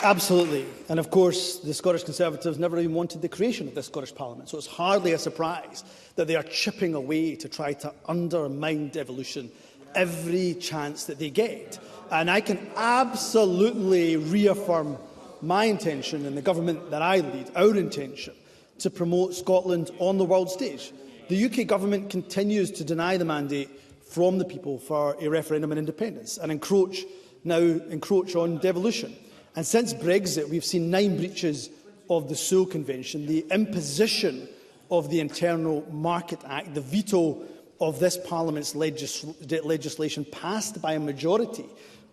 Absolutely. And of course, the Scottish Conservatives never even wanted the creation of this Scottish Parliament. So it's hardly a surprise that they are chipping away to try to undermine devolution every chance that they get. And I can absolutely reaffirm my intention and the government that I lead, our intention, to promote Scotland on the world stage. The UK government continues to deny the mandate from the people for a referendum on independence and encroach on devolution. And since Brexit, we've seen 9 breaches of the Sewell Convention, the imposition of the Internal Market Act, the veto of this Parliament's legislation passed by a majority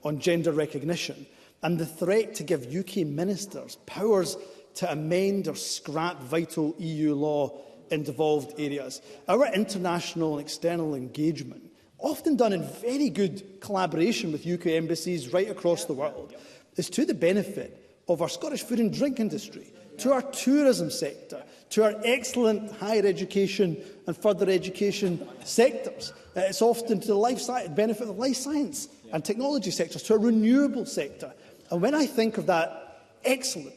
on gender recognition, and the threat to give UK ministers powers to amend or scrap vital EU law in devolved areas. Our international and external engagement, often done in very good collaboration with UK embassies right across the world, is to the benefit of our Scottish food and drink industry, to our tourism sector, to our excellent higher education and further education sectors. It's often to the benefit of life science and technology sectors, to our renewable sector. And when I think of that excellent,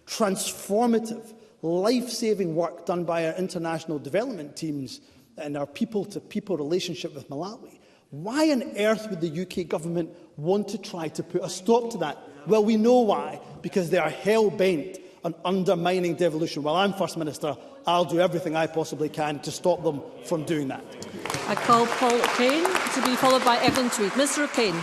transformative, life-saving work done by our international development teams and our people-to-people relationship with Malawi, Why on earth would the UK government want to try to put a stop to that? Well, we know why, because they are hell-bent on undermining devolution. While I'm First Minister, I'll do everything I possibly can to stop them from doing that. I call Paul O'Kane to be followed by Evelyn Tweed. Mr O'Kane.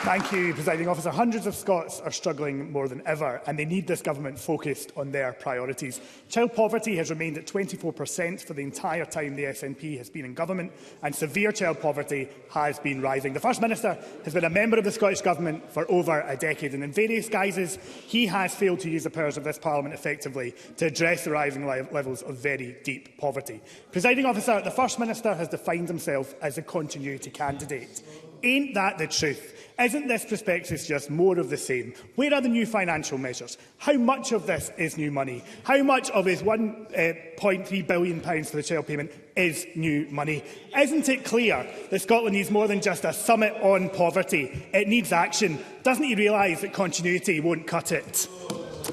Thank you, Presiding Officer. Hundreds of Scots are struggling more than ever, and they need this government focused on their priorities. Child poverty has remained at 24% for the entire time the SNP has been in government, and severe child poverty has been rising. The First Minister has been a member of the Scottish Government for over a decade, and in various guises he has failed to use the powers of this Parliament effectively to address the rising levels of very deep poverty. Presiding Officer, the First Minister has defined himself as a continuity candidate. Ain't that the truth? Isn't this prospectus just more of the same? Where are the new financial measures? How much of this is new money? How much of his £1.3 billion for the child payment is new money? Isn't it clear that Scotland needs more than just a summit on poverty? It needs action. Doesn't he realise that continuity won't cut it?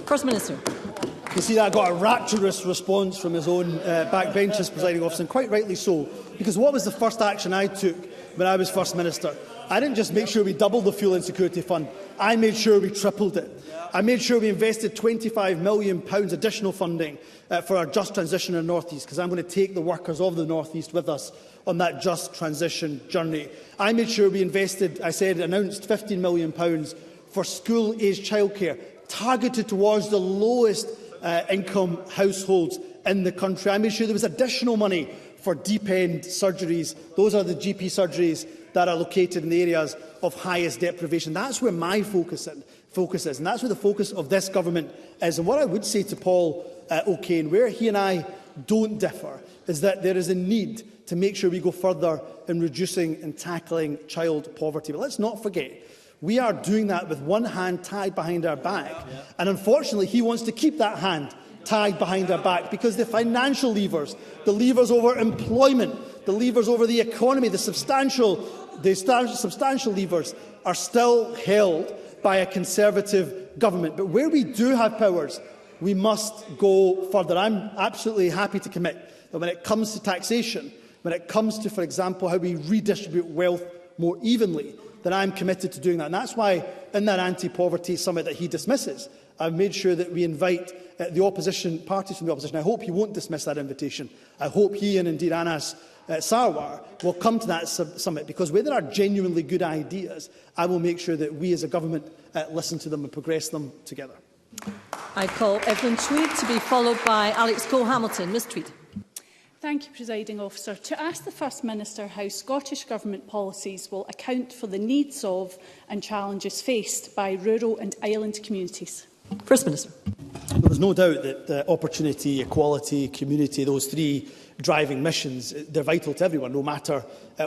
First Minister. You see, that got a rapturous response from his own backbenchers, Presiding Officer, and quite rightly so, because what was the first action I took when I was First Minister? I didn't just make sure we doubled the Fuel Insecurity Fund, I made sure we tripled it. I made sure we invested £25 million additional funding for our just transition in the North East, because I'm going to take the workers of the North East with us on that just transition journey. I made sure we invested, announced £15 million for school-aged childcare, targeted towards the lowest income households in the country. I made sure there was additional money for deep-end surgeries. Those are the GP surgeries that are located in the areas of highest deprivation. That's where my focus is, and that's where the focus of this government is. And what I would say to Paul O'Kane, where he and I don't differ, is that there is a need to make sure we go further in reducing and tackling child poverty. But let's not forget, we are doing that with one hand tied behind our back, and unfortunately he wants to keep that hand tied behind our back, because the financial levers, the levers over employment, the levers over the economy, the substantial levers are still held by a Conservative government. But where we do have powers, we must go further. I'm absolutely happy to commit that when it comes to taxation, when it comes to, for example, how we redistribute wealth more evenly, then I'm committed to doing that. And that's why in that anti-poverty summit that he dismisses, I've made sure that we invite the opposition, parties from the opposition. I hope he won't dismiss that invitation. I hope he and indeed Anas Sarwar will come to that summit, because where there are genuinely good ideas, I will make sure that we as a government listen to them and progress them together. I call Evelyn Tweed to be followed by Alex Cole-Hamilton. Ms Tweed. Thank you, Presiding Officer. To ask the First Minister how Scottish Government policies will account for the needs of and challenges faced by rural and island communities. First Minister. There was no doubt that opportunity, equality, community, those three driving missions, they're vital to everyone, no matter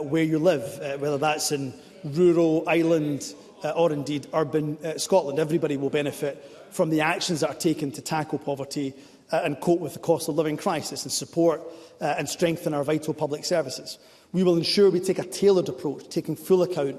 where you live, whether that's in rural, island or indeed urban Scotland. Everybody will benefit from the actions that are taken to tackle poverty and cope with the cost of living crisis and support and strengthen our vital public services. We will ensure we take a tailored approach, taking full account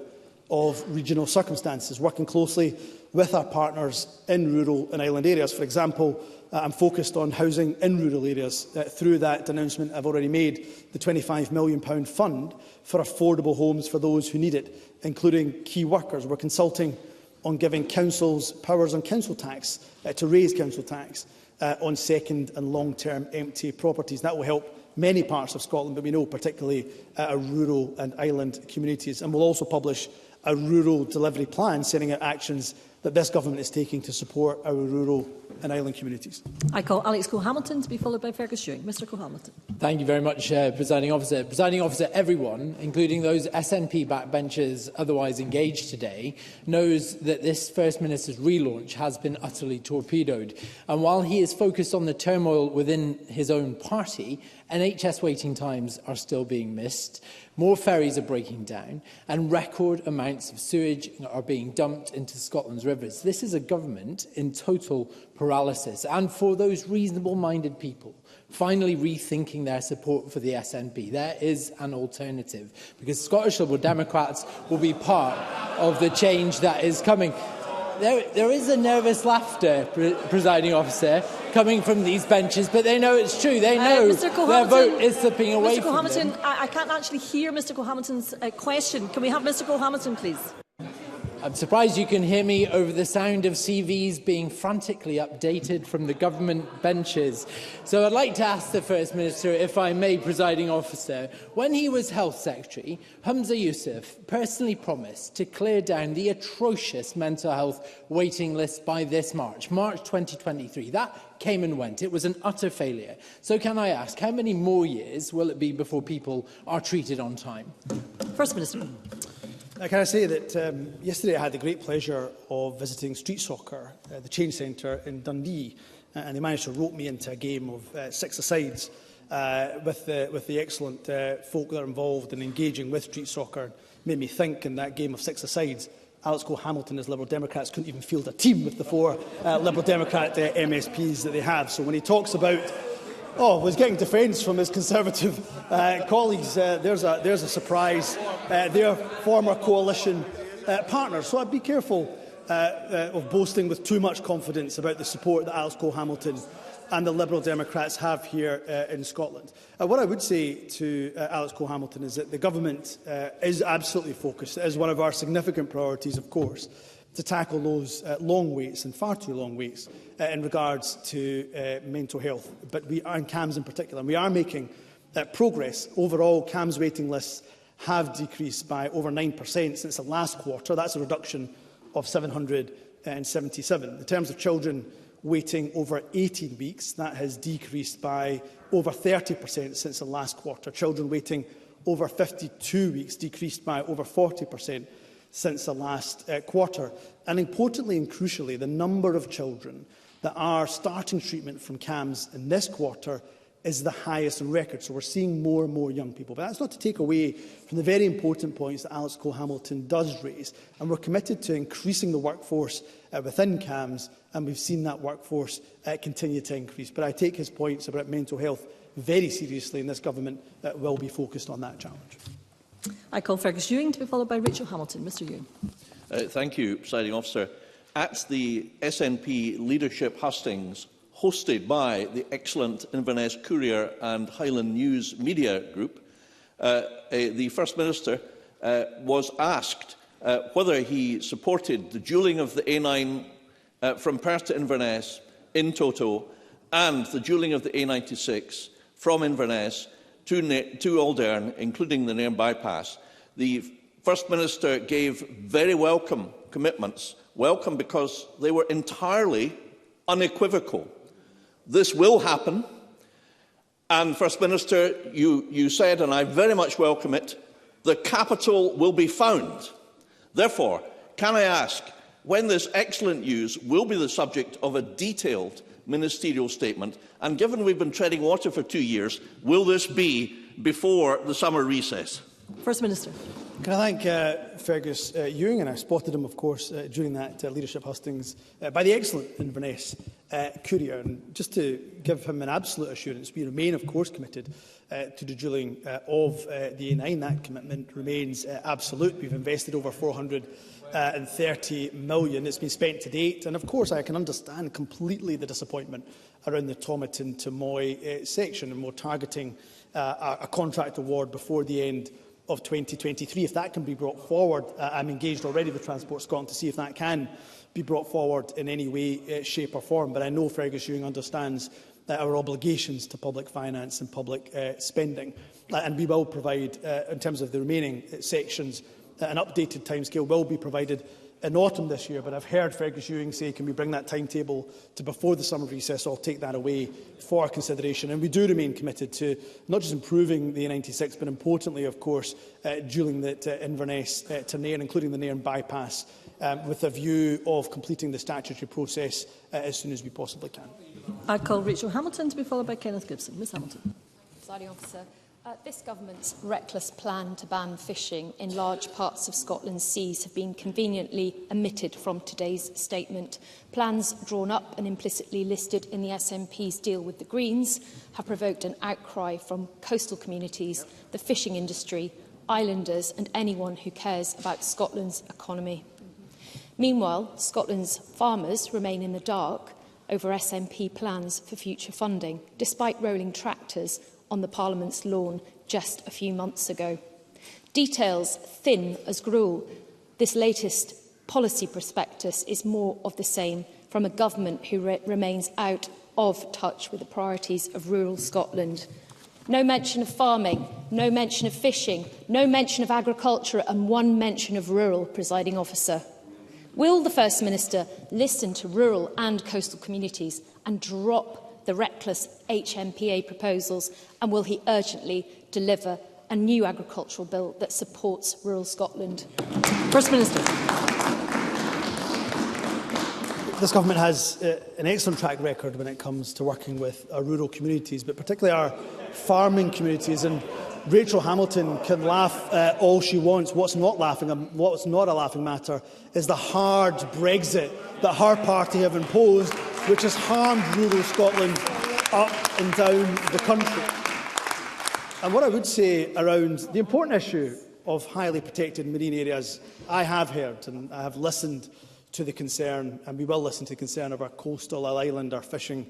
of regional circumstances, working closely with our partners in rural and island areas. For example, I'm focused on housing in rural areas. Through that announcement I've already made, the £25 million fund for affordable homes for those who need it, including key workers. We're consulting on giving councils powers on council tax, to raise council tax on second and long-term empty properties. That will help many parts of Scotland, but we know particularly rural and island communities. And we'll also publish a rural delivery plan setting out actions that this government is taking to support our rural and island communities. I call Alex Cole-Hamilton to be followed by Fergus Ewing. Mr Cole-Hamilton. Thank you very much, Presiding Officer. Presiding Officer, everyone, including those SNP backbenchers otherwise engaged today, knows that this First Minister's relaunch has been utterly torpedoed. And while he is focused on the turmoil within his own party, NHS waiting times are still being missed, more ferries are breaking down, and record amounts of sewage are being dumped into Scotland's rivers. This is a government in total paralysis. And for those reasonable-minded people finally rethinking their support for the SNP, there is an alternative, because Scottish Liberal Democrats will be part of the change that is coming. There is a nervous laughter, presiding officer, coming from these benches, but they know it's true. They know their vote is slipping away from them. I can't actually hear Mr Cole-Hamilton's question. Can we have Mr Cole-Hamilton, please? I'm surprised you can hear me over the sound of CVs being frantically updated from the government benches. So I'd like to ask the First Minister, if I may, presiding officer, when he was Health Secretary, Humza Yousaf personally promised to clear down the atrocious mental health waiting list by this March 2023. That came and went. It was an utter failure. So can I ask, how many more years will it be before people are treated on time? First Minister. Can I say that yesterday I had the great pleasure of visiting street soccer, the Change Centre in Dundee, and they managed to rope me into a game of 6-a-sides with the excellent folk that are involved in engaging with street soccer. Made me think in that game of 6-a-sides, Alex Cole-Hamilton as Liberal Democrats couldn't even field a team with the 4 Liberal Democrat MSPs that they have. So when he talks about was getting defence from his Conservative colleagues. There's a surprise. They're former coalition partners. So I'd be careful of boasting with too much confidence about the support that Alex Cole-Hamilton and the Liberal Democrats have here in Scotland. What I would say to Alex Cole-Hamilton is that the government is absolutely focused. It is one of our significant priorities, of course, to tackle those long waits and far too long waits in regards to mental health, but we are in CAMHS in particular. And we are making progress. Overall, CAMHS waiting lists have decreased by over 9% since the last quarter. That's a reduction of 777. In terms of children waiting over 18 weeks, that has decreased by over 30% since the last quarter. Children waiting over 52 weeks decreased by over 40% since the last quarter. And importantly and crucially, the number of children that are starting treatment from CAMHS in this quarter is the highest on record. So we're seeing more and more young people. But that's not to take away from the very important points that Alex Cole-Hamilton does raise. And we're committed to increasing the workforce within CAMHS, and we've seen that workforce continue to increase. But I take his points about mental health very seriously, and this government will be focused on that challenge. I call Fergus Ewing to be followed by Rachel Hamilton. Mr Ewing. Thank you, Presiding Officer. At the SNP leadership hustings hosted by the excellent Inverness Courier and Highland News Media Group, the First Minister was asked whether he supported the dualling of the A9 from Perth to Inverness in toto and the dualling of the A96 from Inverness to Aldern, including the Nairn bypass. The First Minister gave very welcome commitments, welcome because they were entirely unequivocal. This will happen, and First Minister, you said, and I very much welcome it, the capital will be found. Therefore, can I ask when this excellent news will be the subject of a detailed ministerial statement, and given we've been treading water for 2 years, will this be before the summer recess? First Minister. Can I thank Fergus Ewing, and I spotted him, of course, during that leadership hustings by the excellent Inverness Courier. And just to give him an absolute assurance, we remain, of course, committed to the dualling of the A9. That commitment remains absolute. We've invested over 430 million. It's been spent to date. And, of course, I can understand completely the disappointment around the Tomatin to Moy section, and we're targeting a contract award before the end of 2023. If that can be brought forward, I'm engaged already with Transport Scotland to see if that can be brought forward in any way, shape or form. But I know Fergus Ewing understands our obligations to public finance and public spending. And we will provide, in terms of the remaining sections, an updated timescale will be provided in autumn this year. But I've heard Fergus Ewing say, can we bring that timetable to before the summer recess? So I'll take that away for consideration. And we do remain committed to not just improving the A96, but importantly, of course, dualling the Inverness to Nairn, including the Nairn bypass, with a view of completing the statutory process as soon as we possibly can. I call Rachel Hamilton to be followed by Kenneth Gibson. Ms Hamilton. Presiding Officer, this government's reckless plan to ban fishing in large parts of Scotland's seas have been conveniently omitted from today's statement. Plans drawn up and implicitly listed in the SNP's deal with the Greens have provoked an outcry from coastal communities, the fishing industry, islanders and anyone who cares about Scotland's economy. Meanwhile, Scotland's farmers remain in the dark over SNP plans for future funding, despite rolling tractors on the Parliament's lawn just a few months ago. Details thin as gruel, this latest policy prospectus is more of the same from a government who remains out of touch with the priorities of rural Scotland. No mention of farming, no mention of fishing, no mention of agriculture and one mention of rural, presiding officer. Will the First Minister listen to rural and coastal communities and drop the reckless HMPA proposals, and will he urgently deliver a new agricultural bill that supports rural Scotland? First Minister. This government has an excellent track record when it comes to working with our rural communities, but particularly our farming communities. And Rachel Hamilton can laugh all she wants. What's not a laughing matter is the hard Brexit that her party have imposed, which has harmed rural Scotland up and down the country. And what I would say around the important issue of highly protected marine areas, I have heard and I have listened to the concern, and we will listen to the concern of our coastal, our island, our fishing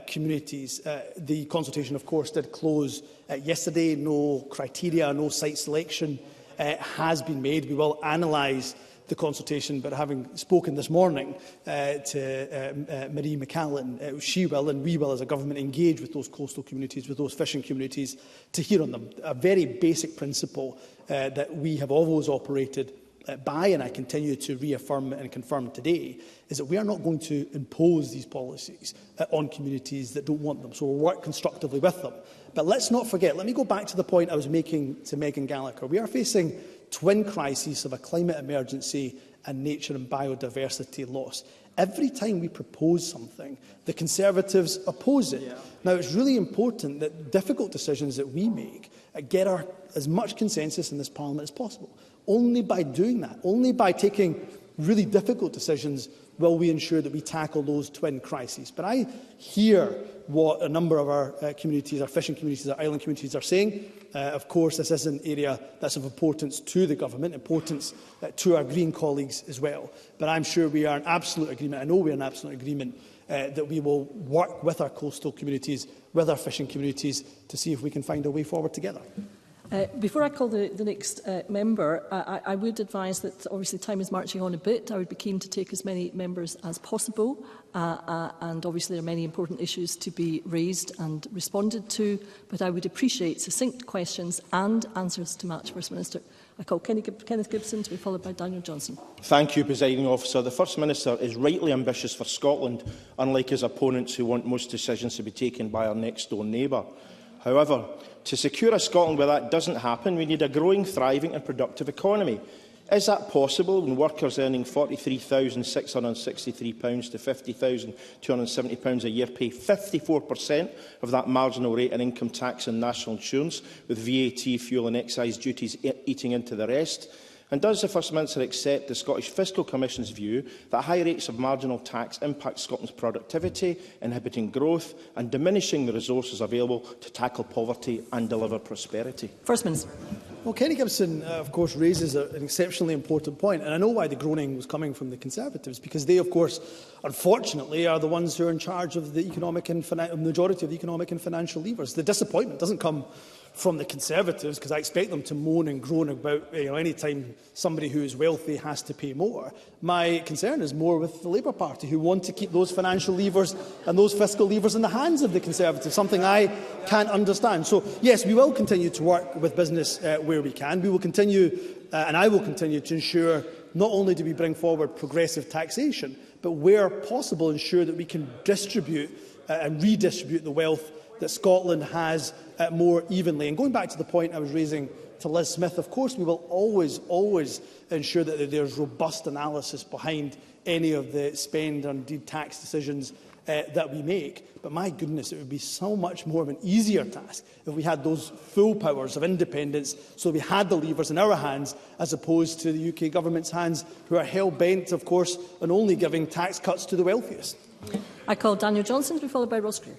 communities. The consultation, of course, did close yesterday. No criteria, no site selection has been made. We will analyse the consultation, but having spoken this morning to Marie McCallan, she will and we will as a government engage with those coastal communities, with those fishing communities, to hear on them. A very basic principle that we have always operated by, and I continue to reaffirm and confirm today, is that we are not going to impose these policies on communities that don't want them. So we'll work constructively with them. But let's not forget, let me go back to the point I was making to Megan Gallagher. We are facing twin crises of a climate emergency and nature and biodiversity loss. Every time we propose something, the Conservatives oppose it. Yeah. Now, it's really important that difficult decisions that we make get as much consensus in this Parliament as possible. Only by doing that, only by taking really difficult decisions, will we ensure that we tackle those twin crises. But I hear what a number of our communities, our fishing communities, our island communities are saying. Of course, this is an area that's of importance to the government, importance to our Green colleagues as well. But I'm sure we are in absolute agreement, I know we are in absolute agreement, that we will work with our coastal communities, with our fishing communities, to see if we can find a way forward together. Before I call the next member, I would advise that obviously time is marching on a bit. I would be keen to take as many members as possible, and obviously there are many important issues to be raised and responded to, but I would appreciate succinct questions and answers to match. First Minister. I call Kenneth Gibson to be followed by Daniel Johnson. Thank you, Presiding Officer. The First Minister is rightly ambitious for Scotland, unlike his opponents who want most decisions to be taken by our next-door neighbour. However, to secure a Scotland where that doesn't happen, we need a growing, thriving and productive economy. Is that possible when workers earning £43,663 to £50,270 a year pay 54% of that marginal rate in income tax and national insurance, with VAT, fuel and excise duties eating into the rest? And does the First Minister accept the Scottish Fiscal Commission's view that high rates of marginal tax impact Scotland's productivity, inhibiting growth and diminishing the resources available to tackle poverty and deliver prosperity? First Minister. Well, Kenny Gibson, of course, raises an exceptionally important point, and I know why the groaning was coming from the Conservatives, because they, of course, unfortunately, are the ones who are in charge of the economic and majority of the economic and financial levers. The disappointment doesn't come from the Conservatives, because I expect them to moan and groan about any time somebody who is wealthy has to pay more. My concern is more with the Labour Party, who want to keep those financial levers and those fiscal levers in the hands of the Conservatives, something I can't understand. So, yes, we will continue to work with business where we can. We will continue, and I will continue to ensure not only do we bring forward progressive taxation, but where possible ensure that we can distribute and redistribute the wealth that Scotland has more evenly. And going back to the point I was raising to Liz Smith, of course we will always ensure that there's robust analysis behind any of the spend and indeed tax decisions that we make. But my goodness, it would be so much more of an easier task if we had those full powers of independence, so we had the levers in our hands as opposed to the UK government's hands, who are hell-bent, of course, on only giving tax cuts to the wealthiest. I call Daniel Johnson to be followed by Ross Greer.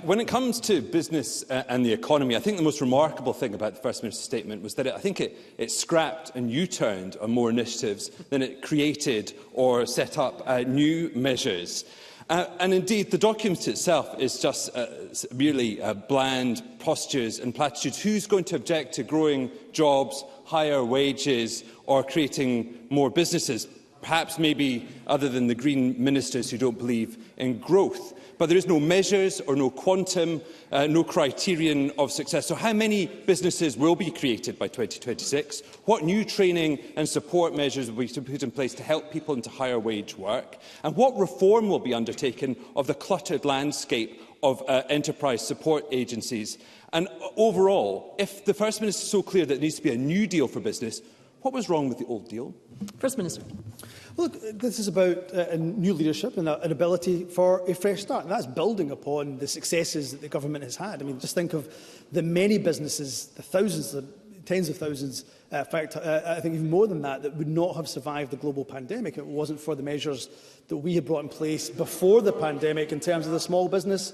When it comes to business and the economy, I think the most remarkable thing about the First Minister's statement was that it scrapped and U-turned on more initiatives than it created or set up new measures. And indeed, the document itself is just merely bland postures and platitudes. Who's going to object to growing jobs, higher wages, or creating more businesses? Perhaps maybe other than the Green ministers who don't believe in growth. But there is no measures or no quantum, no criterion of success. So how many businesses will be created by 2026? What new training and support measures will be put in place to help people into higher wage work? And what reform will be undertaken of the cluttered landscape of enterprise support agencies? And overall, if the First Minister is so clear that there needs to be a new deal for business, what was wrong with the old deal? First Minister. Look, this is about a new leadership and an ability for a fresh start. And that's building upon the successes that the government has had. I mean, just think of the many businesses, the thousands, the tens of thousands, in fact, I think even more than that, that would not have survived the global pandemic if it wasn't for the measures that we had brought in place before the pandemic in terms of the small business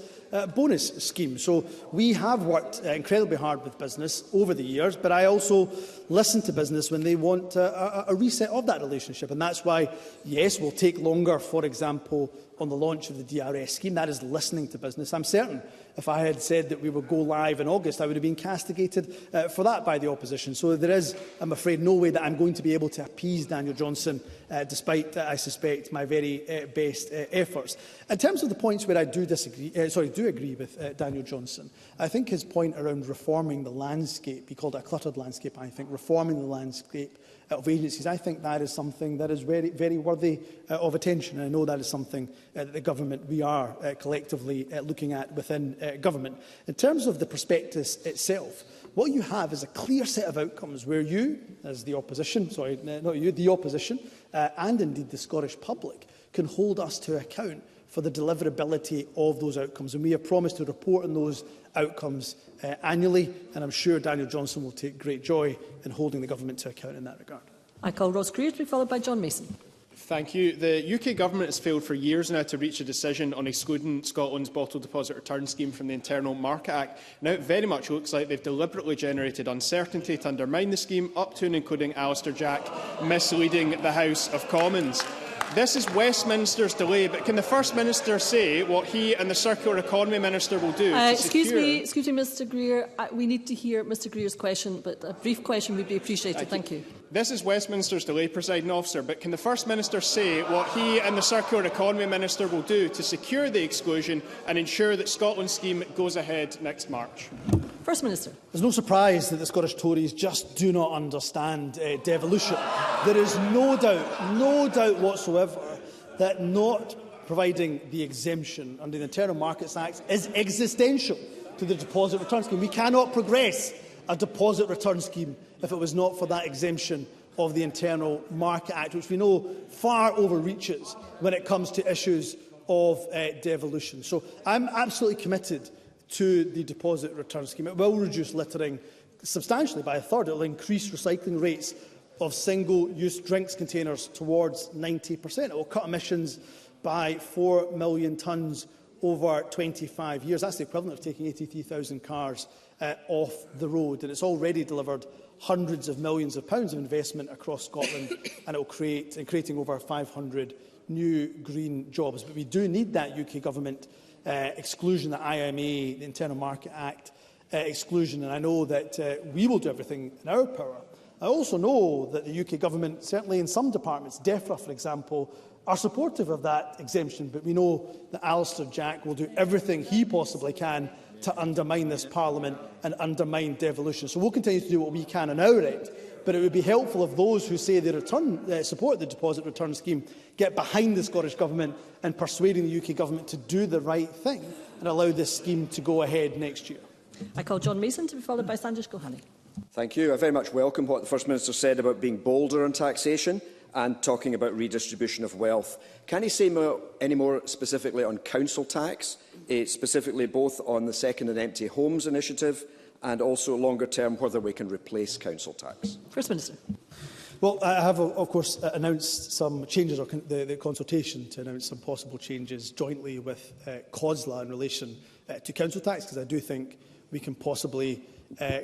bonus scheme. So we have worked incredibly hard with business over the years, but I also listen to business when they want a reset of that relationship. And that's why, yes, we'll take longer, for example, on the launch of the DRS scheme. That is listening to business. I'm certain if I had said that we would go live in August, I would have been castigated for that by the opposition. So there is, I'm afraid, no way that I'm going to be able to appease Daniel Johnson, despite, I suspect, my very best efforts. In terms of the points where I do agree with Daniel Johnson, I think his point around reforming the landscape, he called it a cluttered landscape, I think, reforming the landscape of agencies, I think that is something that is very, very worthy of attention. And I know that is something that the government, we are collectively looking at within government. In terms of the prospectus itself, what you have is a clear set of outcomes where you, as the opposition, the opposition, and indeed the Scottish public, can hold us to account for the deliverability of those outcomes. And we have promised to report on those outcomes annually, and I'm sure Daniel Johnson will take great joy in holding the government to account in that regard. I call Ross Greer to be followed by John Mason. Thank you. The UK Government has failed for years now to reach a decision on excluding Scotland's bottle deposit return scheme from the Internal Market Act. Now it very much looks like they've deliberately generated uncertainty to undermine the scheme, up to and including Alistair Jack misleading the House of Commons. This is Westminster's delay, but can the First Minister say what he and the Circular Economy Minister will do to excuse me, Mr Greer. We need to hear Mr Greer's question, but a brief question would be appreciated. Thank you. This is Westminster's delay, Presiding Officer, but can the First Minister say what he and the Circular Economy Minister will do to secure the exclusion and ensure that Scotland's scheme goes ahead next March? First Minister. There's no surprise that the Scottish Tories just do not understand devolution. There is no doubt whatsoever that not providing the exemption under the Internal Markets Act is existential to the deposit return scheme. We cannot progress a deposit return scheme if it was not for that exemption of the Internal Market Act, which we know far overreaches when it comes to issues of devolution. So I'm absolutely committed to the deposit return scheme. It will reduce littering substantially by a third. It will increase recycling rates of single-use drinks containers towards 90%. It will cut emissions by 4 million tonnes over 25 years. That's the equivalent of taking 83,000 cars off the road. And it's already delivered hundreds of millions of pounds of investment across Scotland, and it will creating over 500 new green jobs. But we do need that UK Government exclusion, the IMA, the Internal Market Act exclusion, and I know that we will do everything in our power. I also know that the UK Government, certainly in some departments, DEFRA for example, are supportive of that exemption, but we know that Alistair Jack will do everything he possibly can to undermine this Parliament and undermine devolution. So we'll continue to do what we can on our end, but it would be helpful if those who say they support the deposit return scheme get behind the Scottish Government and persuading the UK Government to do the right thing and allow this scheme to go ahead next year. I call John Mason to be followed by Sandesh Gohani. Thank you. I very much welcome what the First Minister said about being bolder on taxation and talking about redistribution of wealth. Can he say any more specifically on council tax, specifically both on the second and empty homes initiative and also longer term whether we can replace council tax? First Minister. Well, I have, of course, announced some changes, or the consultation to announce some possible changes jointly with COSLA in relation to council tax, because I do think we can possibly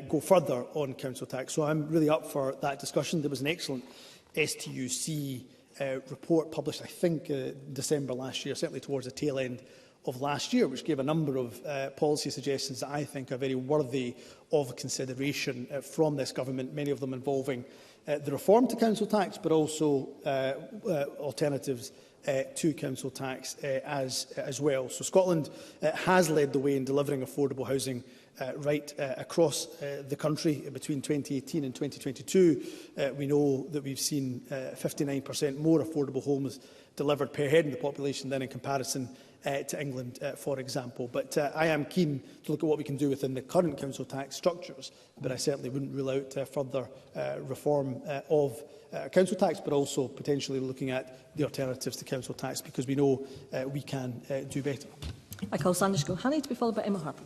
go further on council tax. So I'm really up for that discussion. There was an excellent STUC report published, I think, December last year, certainly towards the tail end of last year, which gave a number of policy suggestions that I think are very worthy of consideration from this government, many of them involving the reform to council tax, but also alternatives to council tax as well. So Scotland has led the way in delivering affordable housing right across the country between 2018 and 2022. We know that we've seen 59% more affordable homes delivered per head in the population than in comparison to England, for example. But I am keen to look at what we can do within the current council tax structures, but I certainly wouldn't rule out further reform of council tax, but also potentially looking at the alternatives to council tax, because we know we can do better. I call Sanders Gohani to be followed by Emma Harper.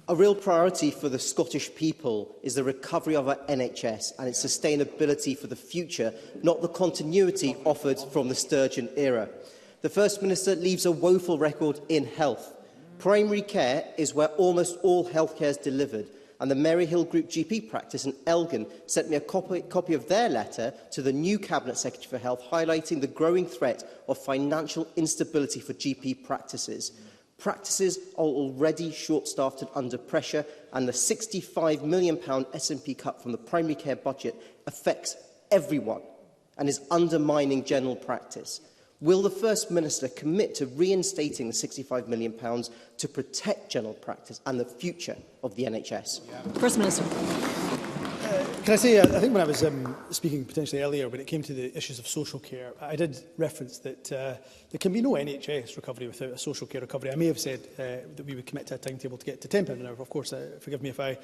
A real priority for the Scottish people is the recovery of our NHS and its sustainability for the future, not the continuity offered from the Sturgeon era. The First Minister leaves a woeful record in health. Primary care is where almost all healthcare is delivered, and the Maryhill Group GP practice in Elgin sent me a copy of their letter to the new Cabinet Secretary for Health, highlighting the growing threat of financial instability for GP practices. Practices are already short-staffed and under pressure, and the £65 million SNP cut from the primary care budget affects everyone and is undermining general practice. Will the First Minister commit to reinstating the £65 million to protect general practice and the future of the NHS? First Minister. Can I say, I think when I was speaking potentially earlier, when it came to the issues of social care, I did reference that there can be no NHS recovery without a social care recovery. I may have said that we would commit to a timetable to get to £10 an hour. Of course, forgive me if I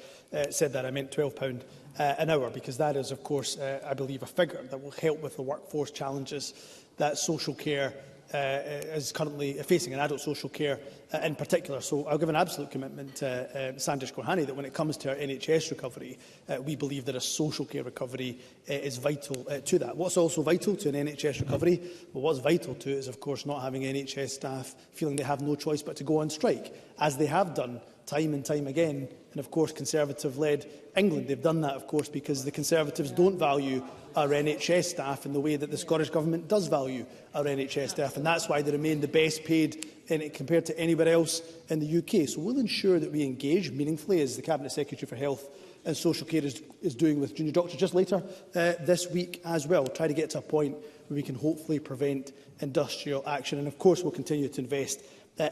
said that. I meant £12 an hour, because that is, of course, I believe, a figure that will help with the workforce challenges that social care is currently facing, and adult social care in particular. So I'll give an absolute commitment to Sandish Gohani that when it comes to our NHS recovery, we believe that a social care recovery is vital to that. What's also vital to an NHS recovery? Well, what's vital to it is, of course, not having NHS staff feeling they have no choice but to go on strike, as they have done time and time again. And, of course, Conservative-led England. They've done that, of course, because the Conservatives don't value our NHS staff in the way that the Scottish Government does value our NHS staff, and that's why they remain the best paid in it compared to anywhere else in the UK. So we'll ensure that we engage meaningfully, as the Cabinet Secretary for Health and Social Care is doing with junior doctors just later this week as well. Try to get to a point where we can hopefully prevent industrial action, and of course we'll continue to invest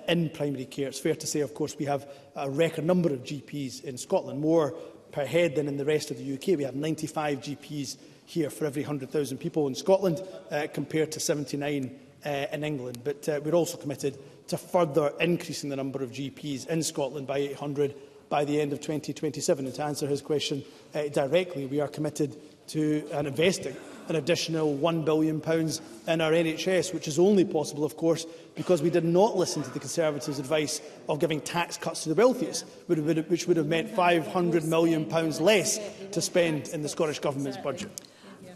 in primary care. It's fair to say, of course, we have a record number of GPs in Scotland, more per head than in the rest of the UK. We have 95 GPs here for every 100,000 people in Scotland, compared to 79 in England. But we're also committed to further increasing the number of GPs in Scotland by 800 by the end of 2027. And to answer his question directly, we are committed to investing an additional £1 billion in our NHS, which is only possible, of course, because we did not listen to the Conservatives' advice of giving tax cuts to the wealthiest, which would have meant £500 million less to spend in the Scottish Government's budget.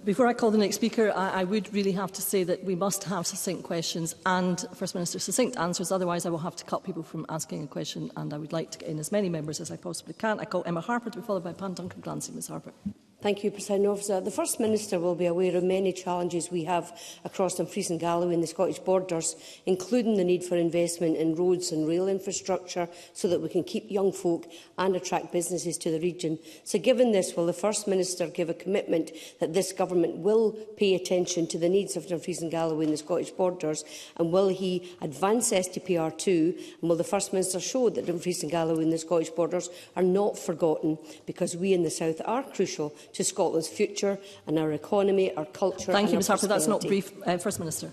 Before I call the next speaker, I would really have to say that we must have succinct questions and, First Minister, succinct answers. Otherwise, I will have to cut people from asking a question, and I would like to get in as many members as I possibly can. I call Emma Harper to be followed by Pan Duncan Glancy. Ms Harper. Thank you, President Officer. The First Minister will be aware of many challenges we have across Dumfries and Galloway and the Scottish borders, including the need for investment in roads and rail infrastructure so that we can keep young folk and attract businesses to the region. So given this, will the First Minister give a commitment that this Government will pay attention to the needs of Dumfries and Galloway and the Scottish borders, and will he advance STPR2, and will the First Minister show that Dumfries and Galloway and the Scottish borders are not forgotten, because we in the South are crucial to Scotland's future and our economy, our culture. Thank you, Ms Harper. That's not brief. First Minister.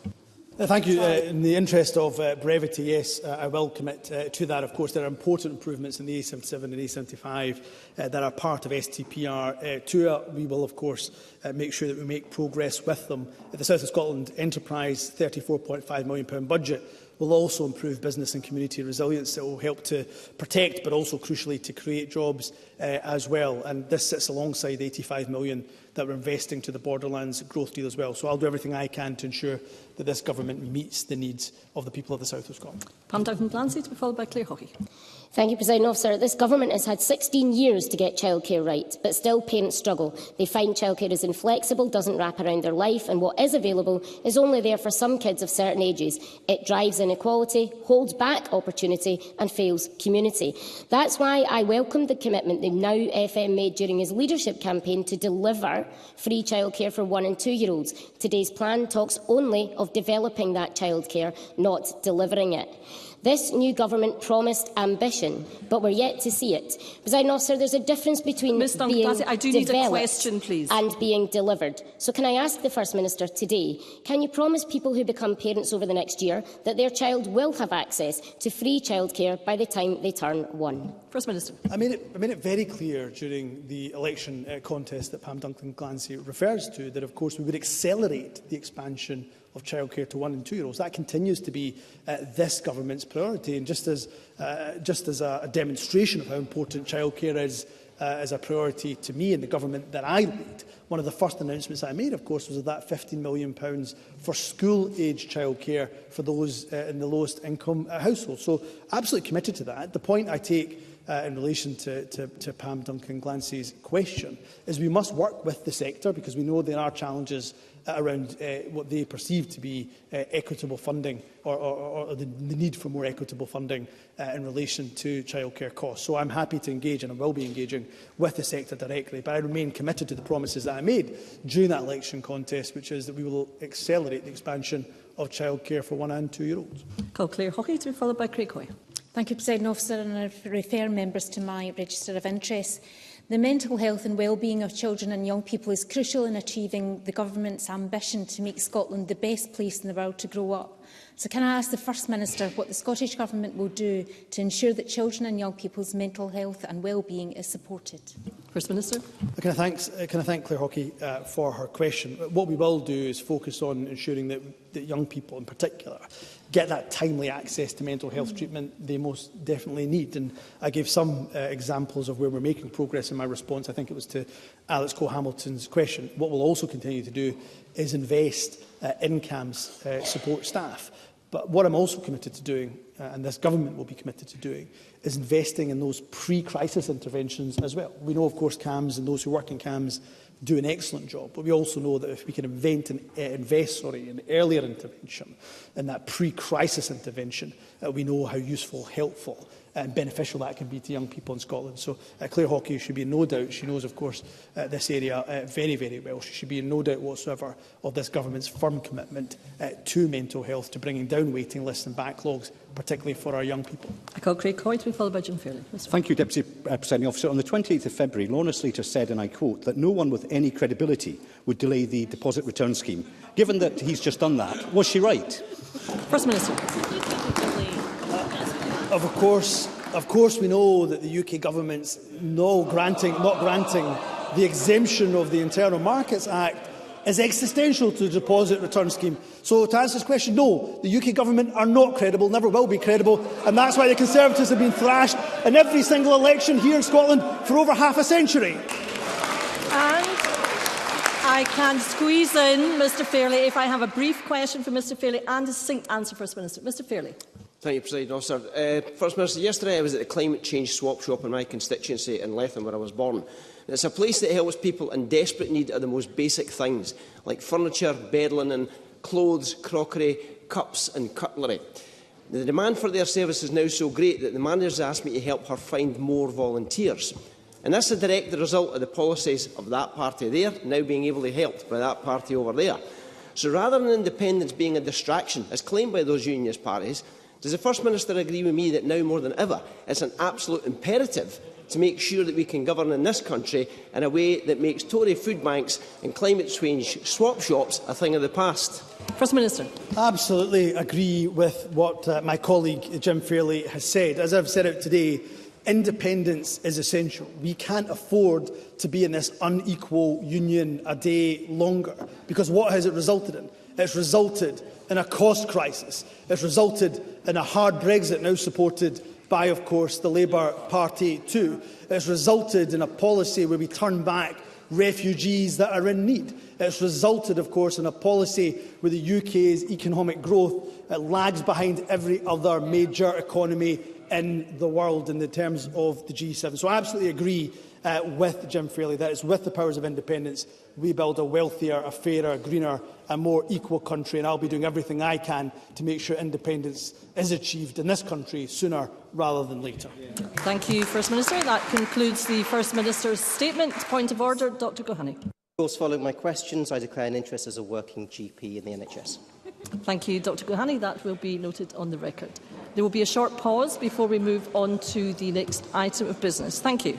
Thank you. In the interest of brevity, yes, I will commit to that. Of course, there are important improvements in the A77 and A75 that are part of STPR2. We will, of course, make sure that we make progress with them. The South of Scotland Enterprise £34.5 million budget will also improve business and community resilience. It will help to protect, but also crucially to create jobs as well. And this sits alongside £85 million that we're investing to the Borderlands growth deal as well. So I'll do everything I can to ensure that this government meets the needs of the people of the south of Scotland. Pam Duncan-Glancy, to be followed by Claire Hockey. Thank you, Presiding Officer. This government has had 16 years to get childcare right, but still parents struggle. They find childcare is inflexible, doesn't wrap around their life, and what is available is only there for some kids of certain ages. It drives inequality, holds back opportunity and fails community. That's why I welcome the commitment the Now FM made during his leadership campaign to deliver free childcare for 1- and 2-year-olds. Today's plan talks only of developing that childcare, not delivering it. This new government promised ambition, but we're yet to see it. Presiding Officer, there's a difference between being developed and being delivered. So can I ask the First Minister today, can you promise people who become parents over the next year that their child will have access to free childcare by the time they turn 1? First Minister. I made it very clear during the election contest that Pam Duncan-Glancy refers to that, of course, we would accelerate the expansion of childcare to 1- and 2-year-olds. That continues to be this government's priority, and just as a demonstration of how important childcare is as a priority to me and the government that I lead, one of the first announcements I made, of course, was of that £15 million for school-age childcare for those in the lowest income households. So absolutely committed to that. The point I take in relation to Pam Duncan-Glancy's question is we must work with the sector, because we know there are challenges around what they perceive to be equitable funding or the need for more equitable funding in relation to childcare costs. So I'm happy to engage, and I will be engaging with the sector directly, but I remain committed to the promises that I made during that election contest, which is that we will accelerate the expansion of childcare for 1- and 2-year-olds. Call Claire Hockey, to be followed by Craig Hoy. Thank you, Presiding Officer, and I refer members to my register of interests. The mental health and well-being of children and young people is crucial in achieving the government's ambition to make Scotland the best place in the world to grow up. So can I ask the First Minister what the Scottish Government will do to ensure that children and young people's mental health and well-being is supported? First Minister. Can I thank Claire Hockey for her question? What we will do is focus on ensuring that young people in particular get that timely access to mental health treatment they most definitely need. And I gave some examples of where we're making progress in my response. I think it was to Alex Cole-Hamilton's question. What we'll also continue to do is invest in CAM's support staff. But what I'm also committed to doing, and this government will be committed to doing, is investing in those pre-crisis interventions as well. We know, of course, CAMs and those who work in CAMs do an excellent job, but we also know that if we can invest in earlier intervention, in that pre-crisis intervention, we know how useful, helpful and beneficial that can be to young people in Scotland. So Claire Hockey should be in no doubt, she knows, of course, this area very, very well. She should be in no doubt whatsoever of this government's firm commitment to mental health, to bringing down waiting lists and backlogs, particularly for our young people. I call Craig Hoy, to be followed by Jim Fairley. Thank you, Deputy Presiding Officer. On the 28th of February, Lorna Slater said, and I quote, that no one with any credibility would delay the deposit return scheme. Given that he's just done that, was she right? First Minister. Of course, we know that the UK government's not granting the exemption of the Internal Markets Act is existential to the deposit return scheme. So to answer this question, no, the UK government are not credible, never will be credible, and that's why the Conservatives have been thrashed in every single election here in Scotland for over half a century. And I can squeeze in Mr Fairley if I have a brief question for Mr Fairley and a succinct answer, First Minister. Mr Fairley. Thank you, Presiding Officer. First Minister, yesterday I was at the climate change swap shop in my constituency in Letham, where I was born. It's a place that helps people in desperate need of the most basic things, like furniture, bed linen, clothes, crockery, cups and cutlery. The demand for their service is now so great that the manager asked me to help her find more volunteers. And that's a direct result of the policies of that party there, now being able to help by that party over there. So rather than independence being a distraction, as claimed by those unionist parties, does the First Minister agree with me that now more than ever it's an absolute imperative to make sure that we can govern in this country in a way that makes Tory food banks and climate change swap shops a thing of the past? First Minister. Absolutely agree with what my colleague Jim Fairley has said. As I've said it today, independence is essential. We can't afford to be in this unequal union a day longer, because what has it resulted in? It's resulted in a cost crisis. It's resulted in a hard Brexit, now supported by, of course, the Labour Party too. It's resulted in a policy where we turn back refugees that are in need. It's resulted, of course, in a policy where the UK's economic growth lags behind every other major economy in the world in the terms of the G7. So I absolutely agree with Jim Fairley that it's with the powers of independence we build a wealthier, a fairer, a greener and more equal country, and I'll be doing everything I can to make sure independence is achieved in this country sooner rather than later. Thank you, First Minister. That concludes the First Minister's statement. Point of order, Dr Gohani. Of course, following my questions, I declare an interest as a working GP in the NHS. Thank you, Dr Gohani. That will be noted on the record. There will be a short pause before we move on to the next item of business. Thank you.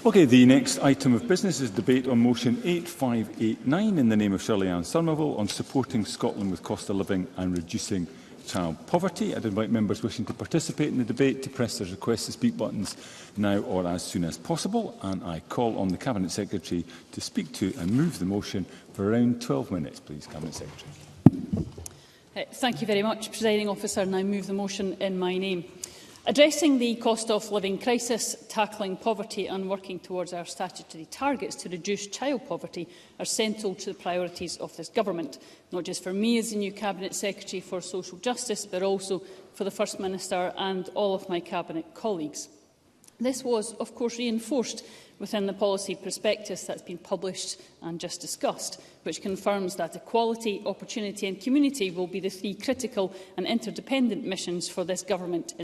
Okay, the next item of business is debate on motion 8589 in the name of Shirley-Ann Somerville on supporting Scotland with cost of living and reducing child poverty. I'd invite members wishing to participate in the debate to press their request to speak buttons now or as soon as possible, and I call on the Cabinet Secretary to speak to and move the motion for around 12 minutes. Please, Cabinet Secretary. Thank you very much, Presiding Officer, and I move the motion in my name. Addressing the cost of living crisis, tackling poverty and working towards our statutory targets to reduce child poverty are central to the priorities of this government, not just for me as the new Cabinet Secretary for Social Justice, but also for the First Minister and all of my Cabinet colleagues. This was, of course, reinforced within the policy prospectus that has been published and just discussed, which confirms that equality, opportunity and community will be the three critical and interdependent missions for this government.